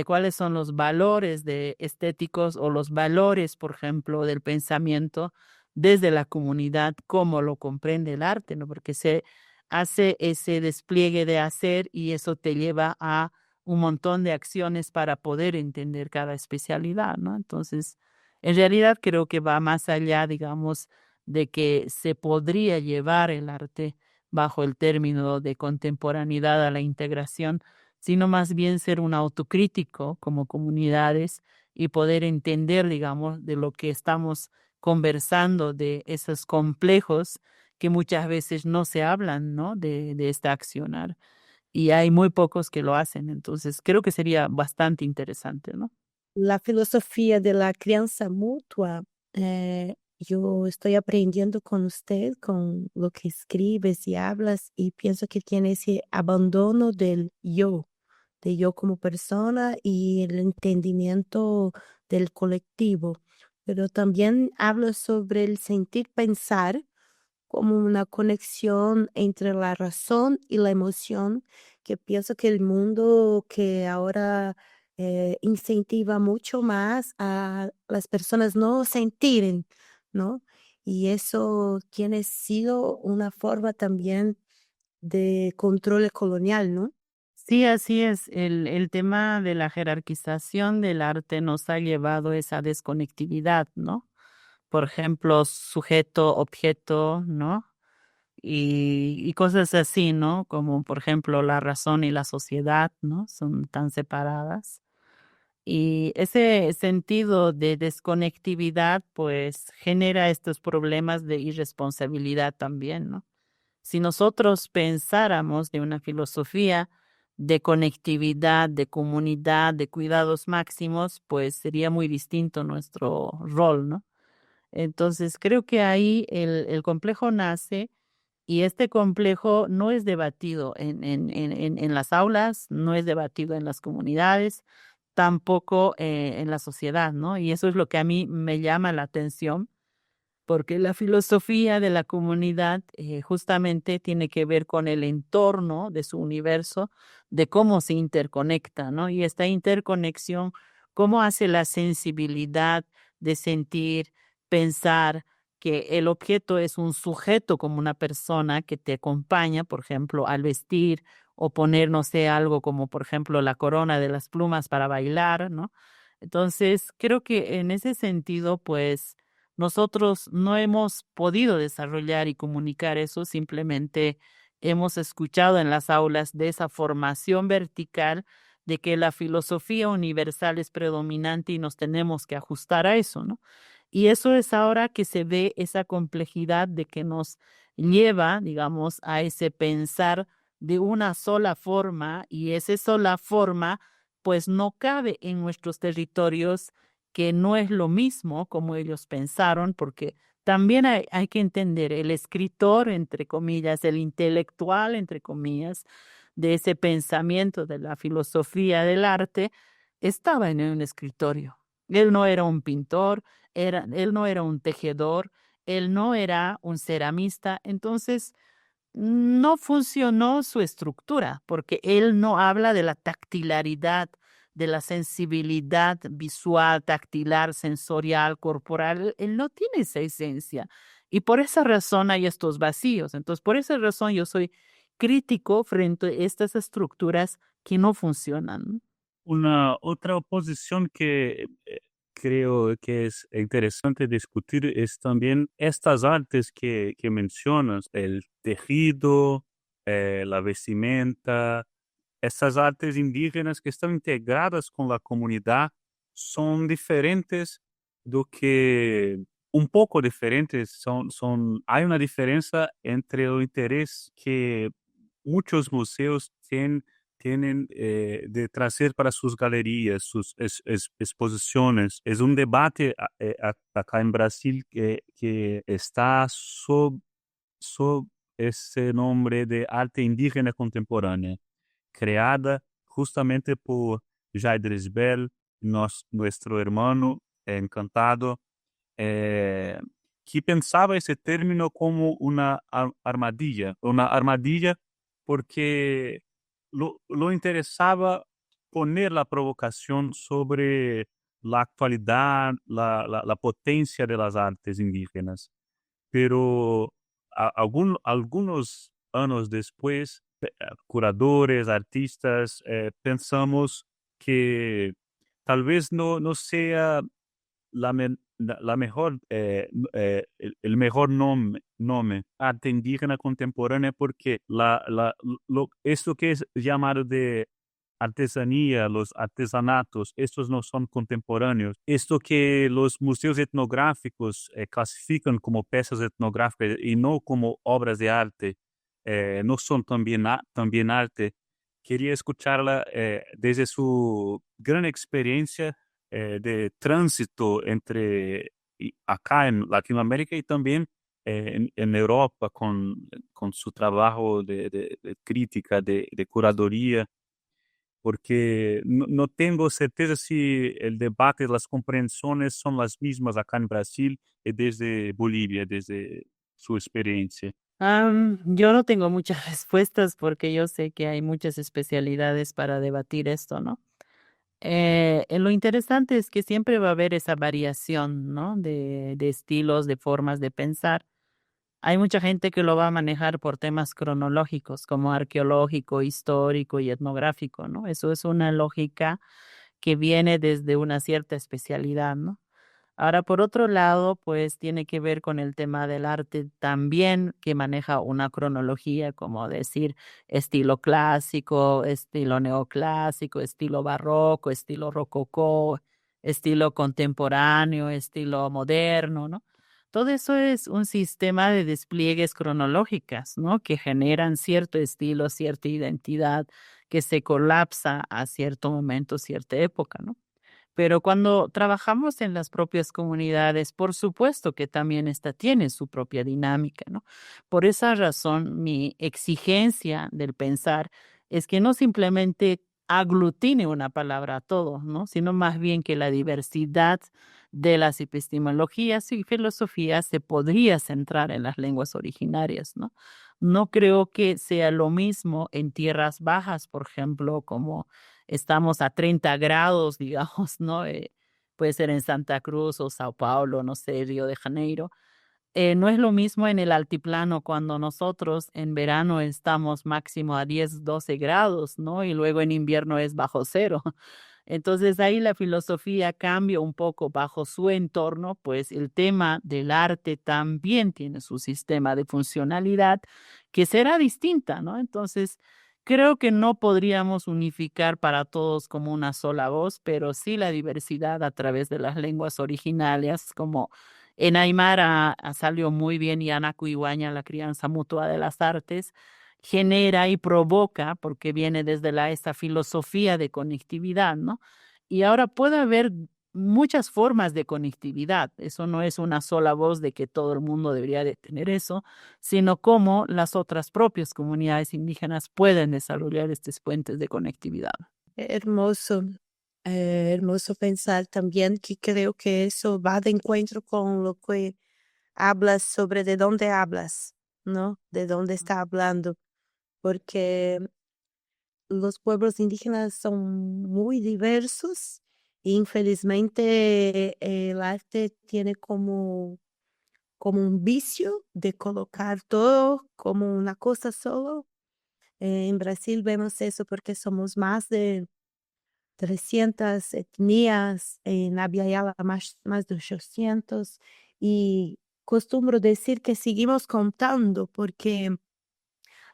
cuáles son los valores de estéticos o los valores, por ejemplo, del pensamiento desde la comunidad, cómo lo comprende el arte, ¿no? Porque se hace ese despliegue de hacer y eso te lleva a un montón de acciones para poder entender cada especialidad, ¿no? Entonces, en realidad creo que va más allá, digamos, de que se podría llevar el arte bajo el término de contemporaneidad a la integración, sino más bien ser un autocrítico como comunidades y poder entender, digamos, de lo que estamos conversando, de esos complejos que muchas veces no se hablan, ¿no? De este accionar y hay muy pocos que lo hacen, entonces creo que sería bastante interesante, ¿no? La filosofía de la crianza mutua, yo estoy aprendiendo con usted, con lo que escribes y hablas, y pienso que tiene ese abandono del yo, de yo como persona y el entendimiento del colectivo. Pero también hablo sobre el sentir pensar como una conexión entre la razón y la emoción, que pienso que el mundo que ahora incentiva mucho más a las personas no sentirem, ¿no? Y eso tiene sido una forma también de control colonial, ¿no? Sí, así es. El tema de la jerarquización del arte nos ha llevado a esa desconectividad, ¿no? Por ejemplo, sujeto, objeto, ¿no? Y cosas así, ¿no? Como por ejemplo la razón y la sociedad, ¿no? Son tan separadas. Y ese sentido de desconectividad, pues, genera estos problemas de irresponsabilidad también, ¿no? Si nosotros pensáramos de una filosofía de conectividad, de comunidad, de cuidados máximos, pues sería muy distinto nuestro rol, ¿no? Entonces, creo que ahí el complejo nace y este complejo no es debatido en las aulas, no es debatido en las comunidades, tampoco en la sociedad, ¿no? Y eso es lo que a mí me llama la atención, porque la filosofía de la comunidad justamente tiene que ver con el entorno de su universo, de cómo se interconecta, ¿no? Y esta interconexión, cómo hace la sensibilidad de sentir, pensar que el objeto es un sujeto como una persona que te acompaña, por ejemplo, al vestir o poner, no sé, algo como, por ejemplo, la corona de las plumas para bailar, ¿no? Entonces, creo que en ese sentido, pues, nosotros no hemos podido desarrollar y comunicar eso, simplemente hemos escuchado en las aulas de esa formación vertical de que la filosofía universal es predominante y nos tenemos que ajustar a eso, ¿no? Y eso es ahora que se ve esa complejidad de que nos lleva, digamos, a ese pensar de una sola forma y esa sola forma pues no cabe en nuestros territorios, que no es lo mismo como ellos pensaron, porque también hay que entender el escritor, entre comillas, el intelectual, entre comillas, de ese pensamiento de la filosofía del arte, estaba en un escritorio. Él no era un pintor, él no era un tejedor, él no era un ceramista, entonces no funcionó su estructura, porque él no habla de la tactilaridad, de la sensibilidad visual, tactilar, sensorial, corporal. Él no tiene esa esencia. Y por esa razón hay estos vacíos. Entonces, por esa razón yo soy crítico frente a estas estructuras que no funcionan. Una otra oposición que creo que es interesante discutir es también estas artes que mencionas, el tejido, la vestimenta, estas artes indígenas que están integradas con la comunidad son diferentes do que un poco diferentes, hay una diferencia entre el interés que muchos museos tienen de traer para sus galerías, sus exposiciones. Es un debate acá en Brasil que está sob ese nombre de arte indígena contemporánea, creada justamente por Jair Dresbel, nuestro hermano encantado, eh, que pensaba ese término como una armadilla porque lo interesaba poner la provocación sobre la actualidad, la potencia de las artes indígenas. Pero algunos años después, curadores, artistas, pensamos que tal vez no sea la mejor, el mejor nombre, arte indígena contemporánea, porque esto que es llamado de artesanía, los artesanatos, estos no son contemporáneos. Esto que los museos etnográficos clasifican como piezas etnográficas y no como obras de arte, no son también arte. Quería escucharla desde su gran experiencia de tránsito acá en Latinoamérica y también en Europa con su trabajo de crítica, de curaduría, porque no tengo certeza si el debate, las comprensiones son las mismas acá en Brasil y desde Bolivia, desde su experiencia. Yo no tengo muchas respuestas porque yo sé que hay muchas especialidades para debatir esto, ¿no? Lo interesante es que siempre va a haber esa variación, ¿no? De estilos, de formas de pensar. Hay mucha gente que lo va a manejar por temas cronológicos, como arqueológico, histórico y etnográfico, ¿no? Eso es una lógica que viene desde una cierta especialidad, ¿no? Ahora, por otro lado, pues tiene que ver con el tema del arte también, que maneja una cronología, como decir estilo clásico, estilo neoclásico, estilo barroco, estilo rococó, estilo contemporáneo, estilo moderno, ¿no? Todo eso es un sistema de despliegues cronológicas, ¿no? Que generan cierto estilo, cierta identidad, que se colapsa a cierto momento, cierta época, ¿no? Pero cuando trabajamos en las propias comunidades, por supuesto que también esta tiene su propia dinámica, ¿no? Por esa razón, mi exigencia del pensar es que no simplemente aglutine una palabra a todo, ¿no? Sino más bien que la diversidad de las epistemologías y filosofías se podría centrar en las lenguas originarias, ¿no? No creo que sea lo mismo en tierras bajas, por ejemplo, como estamos a 30 grados, digamos, ¿no? Puede ser en Santa Cruz o Sao Paulo, no sé, Río de Janeiro. No es lo mismo en el altiplano cuando nosotros en verano estamos máximo a 10, 12 grados, ¿no? Y luego en invierno es bajo cero. Entonces ahí la filosofía cambia un poco bajo su entorno, pues el tema del arte también tiene su sistema de funcionalidad que será distinta, ¿no? Entonces creo que no podríamos unificar para todos como una sola voz, pero sí la diversidad a través de las lenguas originales, como en Aymara salió muy bien y Ana Cuihuaña, la crianza mutua de las artes, genera y provoca, porque viene desde esta filosofía de conectividad, ¿no? Y ahora puede haber muchas formas de conectividad. Eso no es una sola voz de que todo el mundo debería de tener eso, sino cómo las otras propias comunidades indígenas pueden desarrollar estos puentes de conectividad. Hermoso, hermoso pensar también que creo que eso va de encuentro con lo que hablas sobre de dónde hablas, ¿no? De dónde está hablando, porque los pueblos indígenas son muy diversos e infelizmente el arte tiene como un vicio de colocar todo como una cosa solo. En Brasil vemos eso porque somos más de 300 etnias, en Abya Yala más de 800, y costumbro decir que seguimos contando porque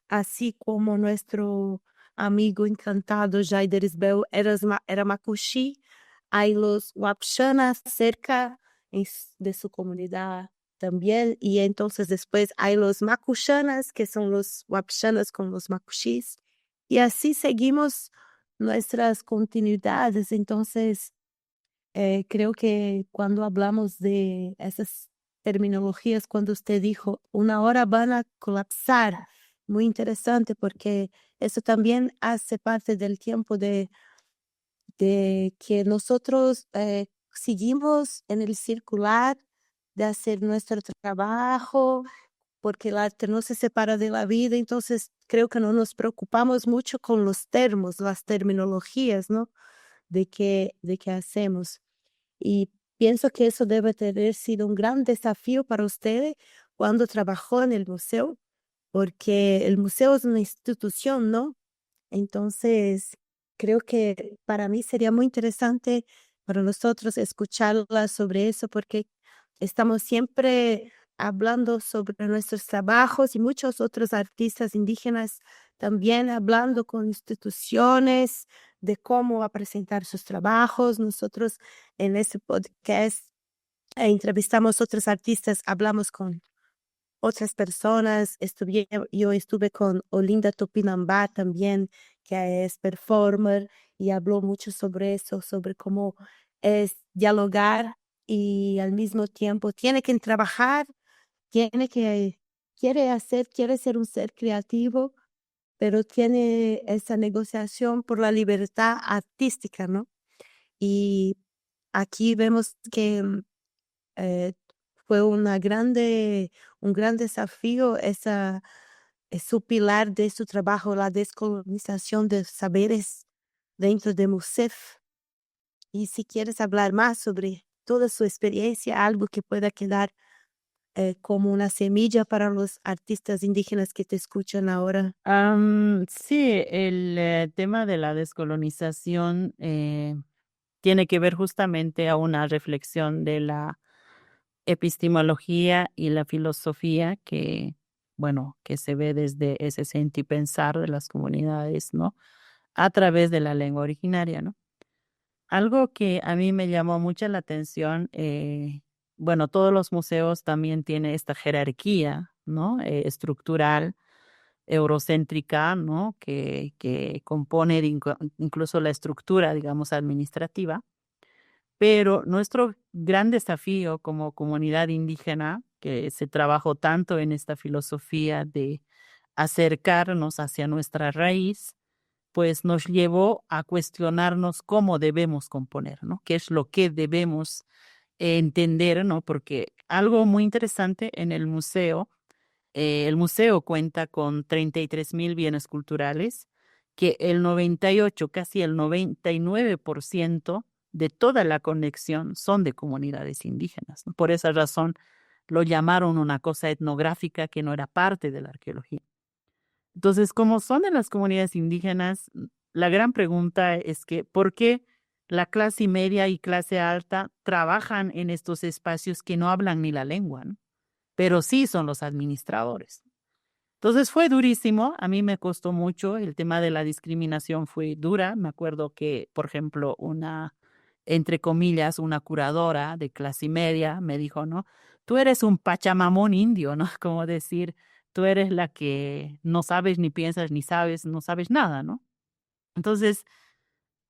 así como nuestro amigo encantado Jaider Isbel era Macuxi, hay los Wapchanas cerca de su comunidad también, y entonces después hay los Macuxanas, que son los Wapchanas con los Macuxis, y así seguimos nuestras continuidades. Entonces, creo que cuando hablamos de esas terminologías, cuando usted dijo, una hora van a colapsar, muy interesante porque eso también hace parte del tiempo de que nosotros seguimos en el circular de hacer nuestro trabajo, porque el arte no se separa de la vida, entonces creo que no nos preocupamos mucho con los termos, las terminologías, ¿no? De qué hacemos. Y pienso que eso debe tener sido un gran desafío para ustedes cuando trabajó en el museo, porque el museo es una institución, ¿no? Entonces, creo que para mí sería muy interesante para nosotros escucharla sobre eso, porque estamos siempre hablando sobre nuestros trabajos y muchos otros artistas indígenas también hablando con instituciones de cómo va a presentar sus trabajos. Nosotros en este podcast entrevistamos otros artistas, hablamos con otras personas. Yo estuve con Olinda Tupinambá también, que es performer, y habló mucho sobre eso, sobre cómo es dialogar y al mismo tiempo tiene que trabajar, tiene que, quiere ser un ser creativo, pero tiene esa negociación por la libertad artística, ¿no? Y aquí vemos que eh, fue un gran desafío su pilar de su trabajo, la descolonización de saberes dentro de MUSEF. Y si quieres hablar más sobre toda su experiencia, algo que pueda quedar como una semilla para los artistas indígenas que te escuchan ahora. Sí, el tema de la descolonización tiene que ver justamente a una reflexión de la epistemología y la filosofía que, bueno, que se ve desde ese sentir y pensar de las comunidades, ¿no? A través de la lengua originaria, ¿no? Algo que a mí me llamó mucho la atención, bueno, todos los museos también tienen esta jerarquía, ¿no? Estructural, eurocéntrica, ¿no? Que compone incluso la estructura, digamos, administrativa. Pero nuestro gran desafío como comunidad indígena, que se trabajó tanto en esta filosofía de acercarnos hacia nuestra raíz, pues nos llevó a cuestionarnos cómo debemos componer, ¿no? ¿Qué es lo que debemos entender, ¿no? Porque algo muy interesante en el museo cuenta con 33,000 bienes culturales, que el 98, casi el 99% de toda la conexión son de comunidades indígenas, ¿no? Por esa razón lo llamaron una cosa etnográfica que no era parte de la arqueología. Entonces, como son de las comunidades indígenas, la gran pregunta es que, ¿por qué la clase media y clase alta trabajan en estos espacios que no hablan ni la lengua, ¿no? Pero sí son los administradores? Entonces fue durísimo, a mí me costó mucho, el tema de la discriminación fue dura. Me acuerdo que, por ejemplo, entre comillas, una curadora de clase media me dijo, ¿no? Tú eres un pachamamón indio, ¿no? Como decir, tú eres la que no sabes, ni piensas, ni sabes, no sabes nada, ¿no? Entonces,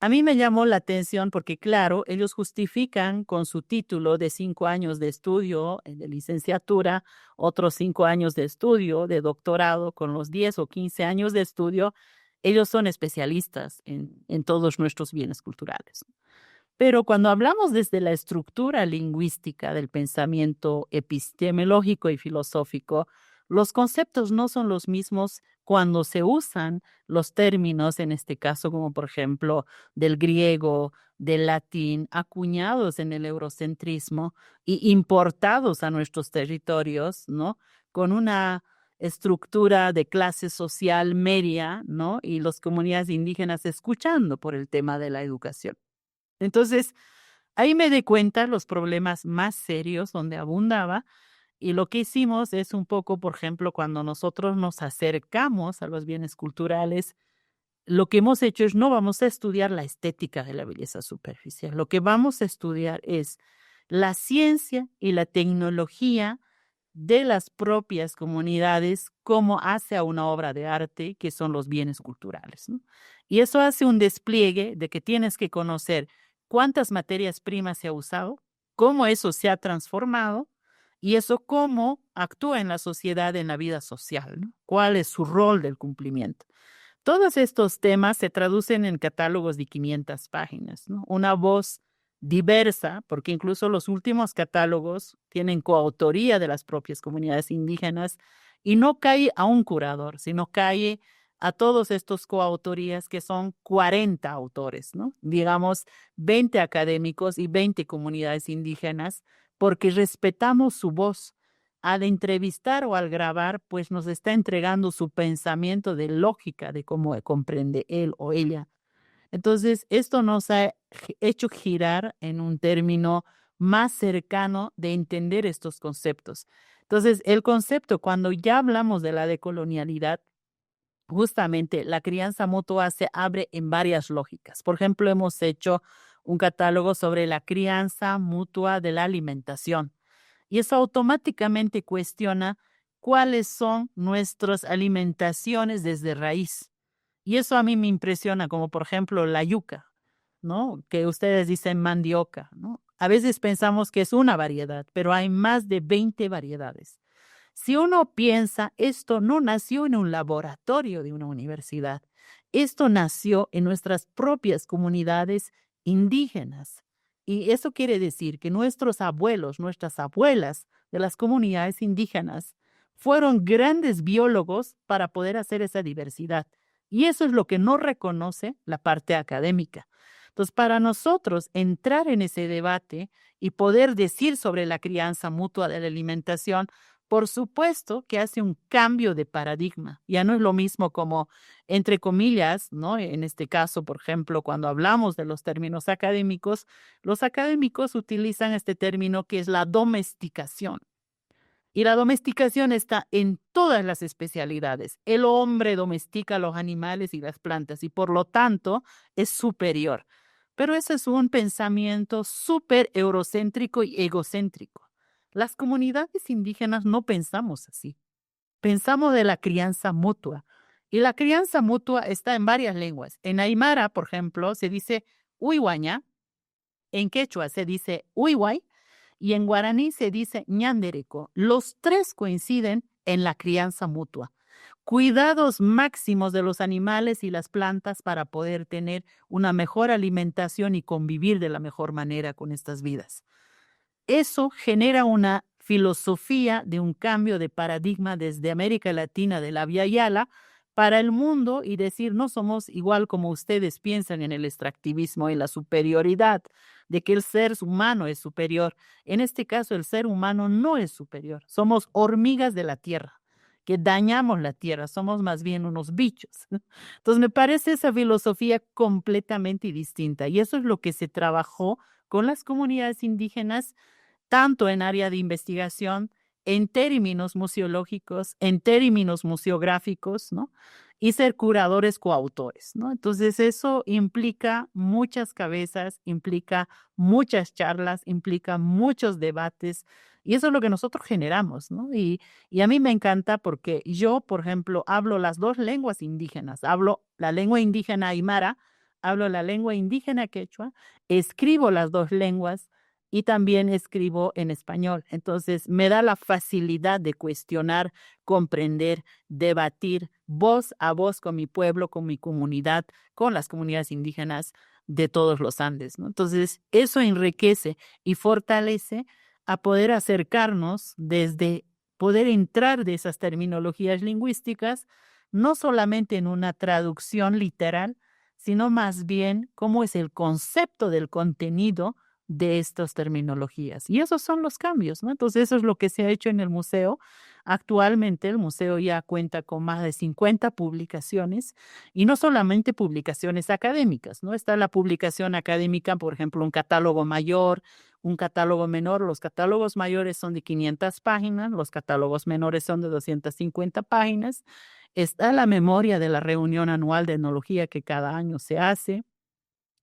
a mí me llamó la atención porque, claro, ellos justifican con su título de 5 años de estudio, de licenciatura, otros 5 años de estudio, de doctorado, con los 10 o 15 años de estudio, ellos son especialistas en todos nuestros bienes culturales. Pero cuando hablamos desde la estructura lingüística del pensamiento epistemológico y filosófico, los conceptos no son los mismos cuando se usan los términos, en este caso, como por ejemplo del griego, del latín, acuñados en el eurocentrismo y importados a nuestros territorios, ¿no? Con una estructura de clase social media, ¿no? Y las comunidades indígenas escuchando por el tema de la educación. Entonces, ahí me di cuenta los problemas más serios donde abundaba y lo que hicimos es un poco, por ejemplo, cuando nosotros nos acercamos a los bienes culturales, lo que hemos hecho es no vamos a estudiar la estética de la belleza superficial, lo que vamos a estudiar es la ciencia y la tecnología de las propias comunidades, cómo hace a una obra de arte, que son los bienes culturales, ¿no? Y eso hace un despliegue de que tienes que conocer cuántas materias primas se ha usado, cómo eso se ha transformado y eso cómo actúa en la sociedad, en la vida social, ¿no? ¿Cuál es su rol del cumplimiento? Todos estos temas se traducen en catálogos de 500 páginas, ¿no? Una voz diversa, porque incluso los últimos catálogos tienen coautoría de las propias comunidades indígenas y no cae a un curador, sino cae a todos estos coautorías que son 40 autores, ¿no? Digamos 20 académicos y 20 comunidades indígenas, porque respetamos su voz. Al entrevistar o al grabar, pues nos está entregando su pensamiento de lógica de cómo comprende él o ella. Entonces, esto nos ha hecho girar en un término más cercano de entender estos conceptos. Entonces, el concepto, cuando ya hablamos de la decolonialidad, justamente la crianza mutua se abre en varias lógicas. Por ejemplo, hemos hecho un catálogo sobre la crianza mutua de la alimentación. Y eso automáticamente cuestiona cuáles son nuestras alimentaciones desde raíz. Y eso a mí me impresiona, como por ejemplo la yuca, ¿no? Que ustedes dicen mandioca, ¿no? A veces pensamos que es una variedad, pero hay más de 20 variedades. Si uno piensa, esto no nació en un laboratorio de una universidad, esto nació en nuestras propias comunidades indígenas. Y eso quiere decir que nuestros abuelos, nuestras abuelas de las comunidades indígenas fueron grandes biólogos para poder hacer esa diversidad. Y eso es lo que no reconoce la parte académica. Entonces, para nosotros entrar en ese debate y poder decir sobre la crianza mutua de la alimentación, por supuesto que hace un cambio de paradigma. Ya no es lo mismo como, entre comillas, ¿no? En este caso, por ejemplo, cuando hablamos de los términos académicos, los académicos utilizan este término que es la domesticación. Y la domesticación está en todas las especialidades. El hombre domestica los animales y las plantas y por lo tanto es superior. Pero ese es un pensamiento súper eurocéntrico y egocéntrico. Las comunidades indígenas no pensamos así. Pensamos de la crianza mutua. Y la crianza mutua está en varias lenguas. En Aymara, por ejemplo, se dice uiwaña. En quechua se dice uiway. Y en guaraní se dice ñandereco. Los tres coinciden en la crianza mutua. Cuidados máximos de los animales y las plantas para poder tener una mejor alimentación y convivir de la mejor manera con estas vidas. Eso genera una filosofía de un cambio de paradigma desde América Latina de la Via Yala para el mundo y decir no somos igual como ustedes piensan en el extractivismo y la superioridad de que el ser humano es superior. En este caso, el ser humano no es superior. Somos hormigas de la tierra, que dañamos la tierra. Somos más bien unos bichos. Entonces, me parece esa filosofía completamente distinta. Y eso es lo que se trabajó con las comunidades indígenas, tanto en área de investigación, en términos museológicos, en términos museográficos, ¿no? y ser curadores coautores, ¿no? Entonces eso implica muchas cabezas, implica muchas charlas, implica muchos debates y eso es lo que nosotros generamos, ¿no? Y a mí me encanta porque yo, por ejemplo, hablo las dos lenguas indígenas, hablo la lengua indígena aymara, hablo la lengua indígena quechua, escribo las dos lenguas y también escribo en español. Entonces me da la facilidad de cuestionar, comprender, debatir voz a voz con mi pueblo, con mi comunidad, con las comunidades indígenas de todos los Andes, ¿no? Entonces eso enriquece y fortalece a poder acercarnos desde poder entrar de esas terminologías lingüísticas, no solamente en una traducción literal, sino más bien cómo es el concepto del contenido de estas terminologías. Y esos son los cambios, ¿no? Entonces eso es lo que se ha hecho en el museo. Actualmente el museo ya cuenta con más de 50 publicaciones y no solamente publicaciones académicas, ¿no? Está la publicación académica, por ejemplo, un catálogo mayor, un catálogo menor. Los catálogos mayores son de 500 páginas, los catálogos menores son de 250 páginas. Está la memoria de la reunión anual de etnología que cada año se hace.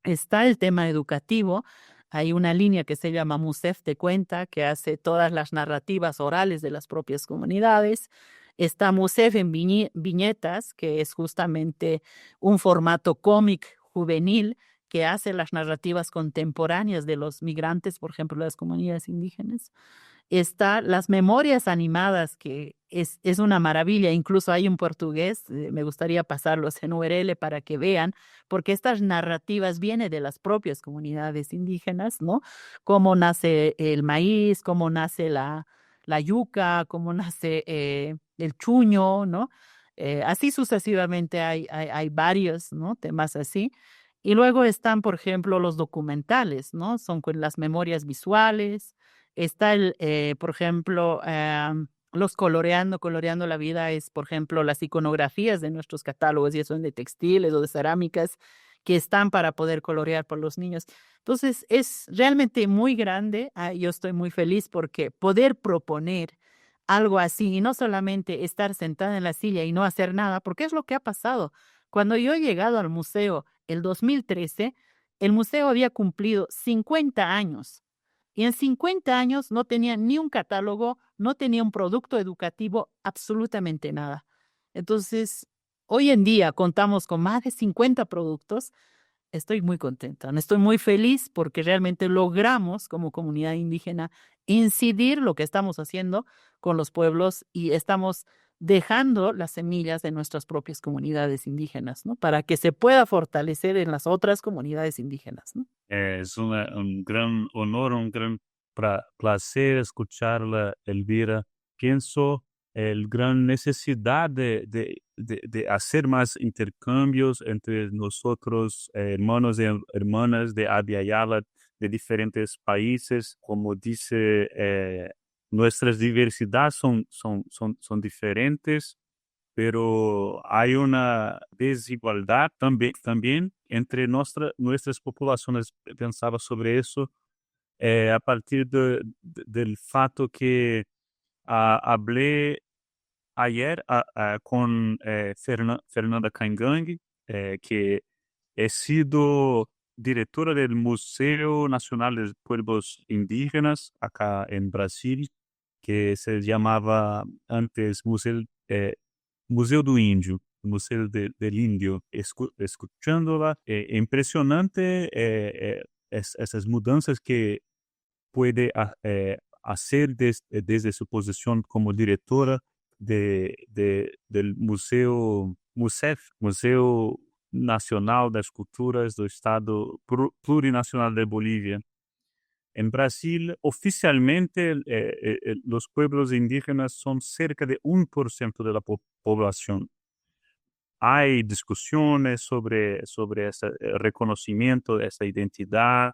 Está el tema educativo. Hay una línea que se llama MUSEF Te Cuenta, que hace todas las narrativas orales de las propias comunidades. Está MUSEF en viñetas, que es justamente un formato cómic juvenil que hace las narrativas contemporáneas de los migrantes, por ejemplo, de las comunidades indígenas. Está las memorias animadas, que es una maravilla. Incluso hay un portugués, me gustaría pasarlos en URL para que vean, porque estas narrativas vienen de las propias comunidades indígenas, ¿no? Cómo nace el maíz, cómo nace la yuca, cómo nace el chuño, ¿no? Así sucesivamente hay varios, ¿no? Temas así. Y luego están, por ejemplo, los documentales, ¿no? Son con las memorias visuales. Está por ejemplo, los coloreando la vida es, por ejemplo, las iconografías de nuestros catálogos, y son de textiles o de cerámicas que están para poder colorear por los niños. Entonces, es realmente muy grande. Yo estoy muy feliz porque poder proponer algo así y no solamente estar sentada en la silla y no hacer nada, porque es lo que ha pasado. Cuando yo he llegado al museo el 2013, el museo había cumplido 50 años. Y en 50 años no tenía ni un catálogo, no tenía un producto educativo, absolutamente nada. Entonces, hoy en día contamos con más de 50 productos. Estoy muy contenta, estoy muy feliz porque realmente logramos como comunidad indígena incidir lo que estamos haciendo con los pueblos y estamos dejando las semillas de nuestras propias comunidades indígenas, ¿no? Para que se pueda fortalecer en las otras comunidades indígenas, ¿no? Es un gran honor, un gran placer escucharla, Elvira. Pienso el gran necesidad de hacer más intercambios entre nosotros, hermanos y hermanas de Abya Yala, de diferentes países. Como dice, nuestras diversidades son diferentes, pero hay una desigualdad también entre nuestras poblaciones. Pensaba sobre eso a partir del fato que hablé ayer con Fernanda Caingangue, que he sido directora del Museo Nacional de Pueblos Indígenas acá en Brasil, que se llamaba antes Museu do Índio, Museo del Indio. Escuchándola, impresionante esas mudanzas que puede hacer desde su posición como directora del MUSEF, Museo Nacional das Culturas do Estado Plurinacional de Bolivia. En Brasil, oficialmente, los pueblos indígenas son cerca de 1% de la población. Hay discusiones sobre ese reconocimiento de esa identidad,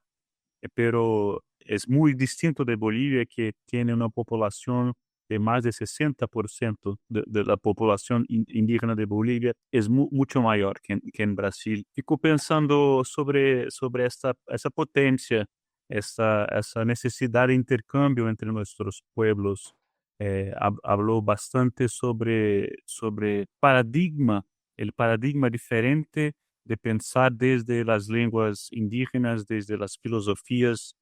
pero es muy distinto de Bolivia, que tiene una población de más de 60% de la población indígena de Bolivia, es mucho mayor que en Brasil. Fico pensando sobre esa potencia, esa necesidad de intercambio entre nuestros pueblos. Habló bastante sobre paradigma el paradigma diferente de pensar desde las lenguas indígenas, desde las filosofías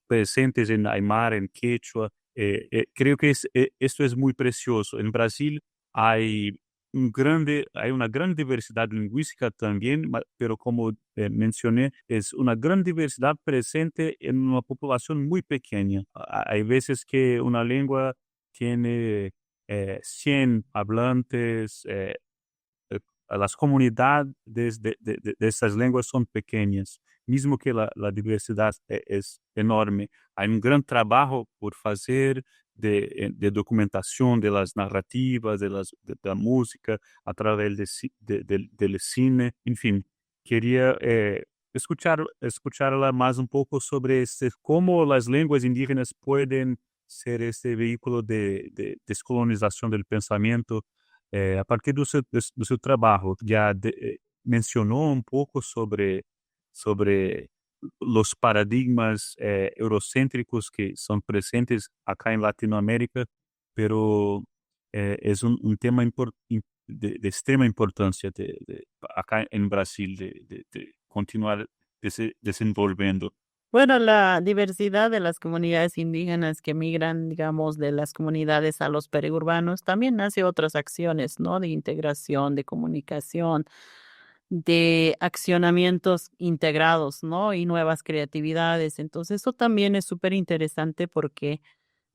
presentes en Aymara, en Quechua. Creo que esto es muy precioso. En Brasil hay hay una gran diversidad lingüística también, pero como mencioné, es una gran diversidad presente en una población muy pequeña. Hay veces que una lengua tiene 100 hablantes, las comunidades de estas lenguas son pequeñas, mismo que la diversidad es enorme. Hay un gran trabajo por hacer de documentación de las narrativas, de la música, a través del cine, en fin. Quería escucharla más un poco sobre cómo las lenguas indígenas pueden ser este vehículo de descolonización del pensamiento a partir do seu trabalho, já mencionou um pouco sobre os paradigmas eurocêntricos que são presentes acá em Latinoamérica, pero é um tema de extrema importância acá em Brasil de continuar desenvolvendo. Bueno, la diversidad de las comunidades indígenas que migran, digamos, de las comunidades a los periurbanos, también hace otras acciones, ¿no? De integración, de comunicación, de accionamientos integrados, ¿no? Y nuevas creatividades. Entonces, eso también es súper interesante porque,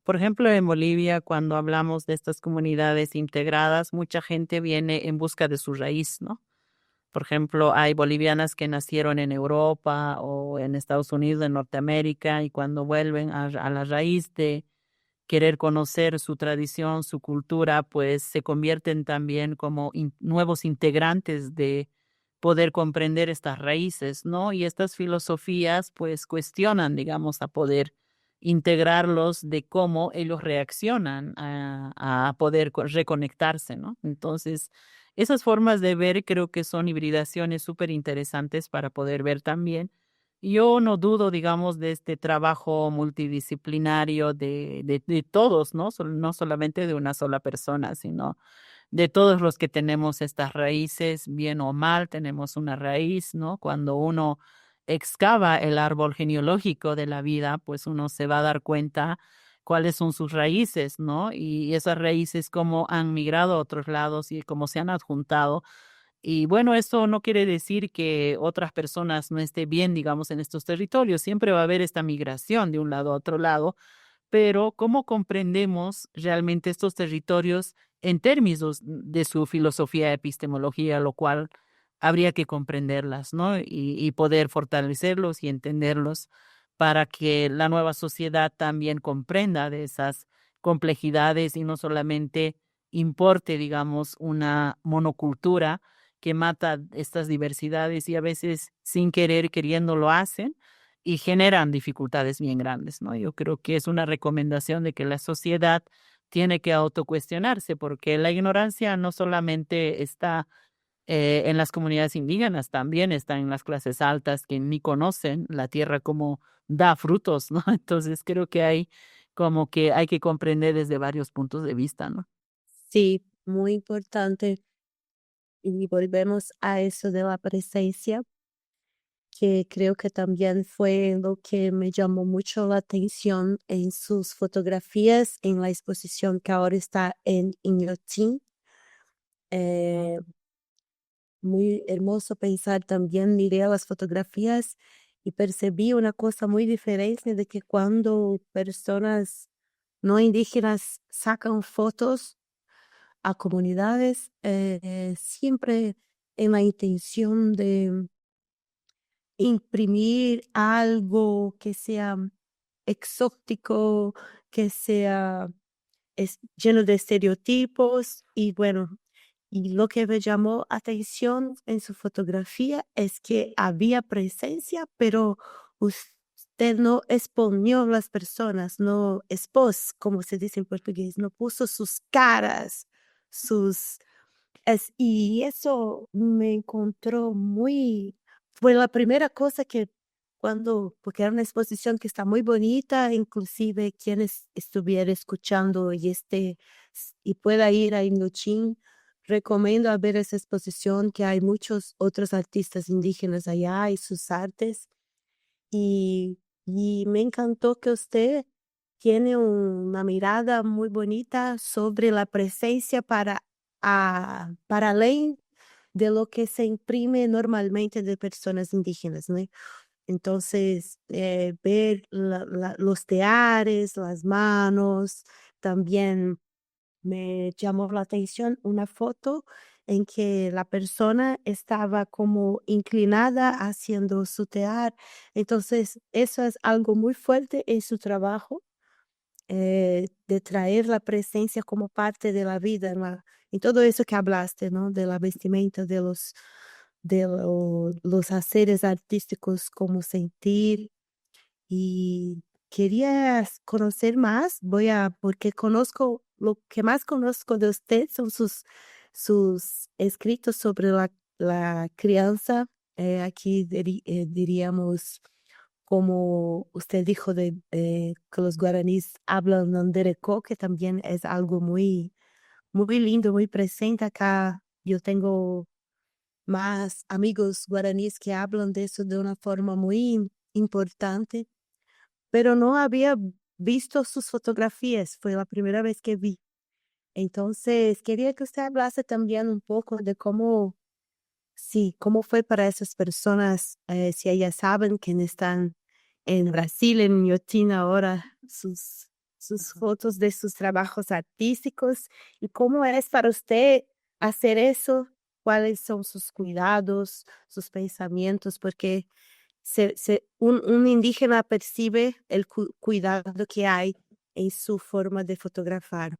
por ejemplo, en Bolivia, cuando hablamos de estas comunidades integradas, mucha gente viene en busca de su raíz, ¿no? Por ejemplo, hay bolivianas que nacieron en Europa o en Estados Unidos, en Norteamérica, y cuando vuelven a la raíz de querer conocer su tradición, su cultura, pues se convierten también como nuevos integrantes de poder comprender estas raíces, ¿no? Y estas filosofías, pues cuestionan, digamos, a poder integrarlos de cómo ellos reaccionan a poder reconectarse, ¿no? Entonces, esas formas de ver creo que son hibridaciones súper interesantes para poder ver también. Yo no dudo, digamos, de este trabajo multidisciplinario de todos, ¿no? No solamente de una sola persona, sino de todos los que tenemos estas raíces, bien o mal, tenemos una raíz, ¿no? Cuando uno excava el árbol genealógico de la vida, pues uno se va a dar cuenta cuáles son sus raíces, ¿no? Y esas raíces cómo han migrado a otros lados y cómo se han adjuntado. Y bueno, esto no quiere decir que otras personas no estén bien, digamos, en estos territorios. Siempre va a haber esta migración de un lado a otro lado, pero ¿cómo comprendemos realmente estos territorios en términos de su filosofía de epistemología, lo cual habría que comprenderlas, ¿no? Y poder fortalecerlos y entenderlos para que la nueva sociedad también comprenda de esas complejidades y no solamente importe, digamos, una monocultura que mata estas diversidades y a veces sin querer, queriendo lo hacen y generan dificultades bien grandes, ¿no? Yo creo que es una recomendación de que la sociedad tiene que autocuestionarse porque la ignorancia no solamente está en las comunidades indígenas, también está en las clases altas que ni conocen la tierra como da frutos, ¿no? Entonces creo que hay como que hay que comprender desde varios puntos de vista, ¿no? Sí, muy importante. Y volvemos a eso de la presencia, que creo que también fue lo que me llamó mucho la atención en sus fotografías en la exposición que ahora está en Inhotim. Muy hermoso pensar también, miré las fotografías y percibí una cosa muy diferente de que cuando personas no indígenas sacan fotos a comunidades, siempre en la intención de imprimir algo que sea exótico, que sea lleno de estereotipos y bueno, y lo que me llamó atención en su fotografía es que había presencia, pero usted no exponió las personas, no expôs, como se dice en portugués, no puso sus caras, sus... y eso me encontró muy... Fue la primera cosa que cuando, porque era una exposición que está muy bonita, inclusive quienes estuviera escuchando y pueda ir a Indochín, recomiendo a ver esa exposición, que hay muchos otros artistas indígenas allá y sus artes. Y me encantó que usted tiene una mirada muy bonita sobre la presencia para além de lo que se imprime normalmente de personas indígenas, ¿no? Entonces, ver los teares, las manos, también me llamó la atención una foto en que la persona estaba como inclinada haciendo su tear. Entonces, eso es algo muy fuerte en su trabajo, de traer la presencia como parte de la vida, en todo eso que hablaste, ¿no? De la vestimenta, los haceres artísticos, como sentir. Y quería conocer más, porque lo que más conozco de usted son sus escritos sobre la crianza. Aquí diríamos, como usted dijo, que los guaraníes hablan Nandereco, que también es algo muy, muy lindo, muy presente acá. Yo tengo más amigos guaraníes que hablan de eso de una forma muy importante, pero no había visto sus fotografías, fue la primera vez que vi. Entonces, quería que usted hablase también un poco de cómo, sí, cómo fue para esas personas, si ellas saben que están en Brasil, en Inhotim ahora, sus fotos de sus trabajos artísticos, y cómo es para usted hacer eso, cuáles son sus cuidados, sus pensamientos, porque un indígena percibe el cuidado que hay en su forma de fotografar.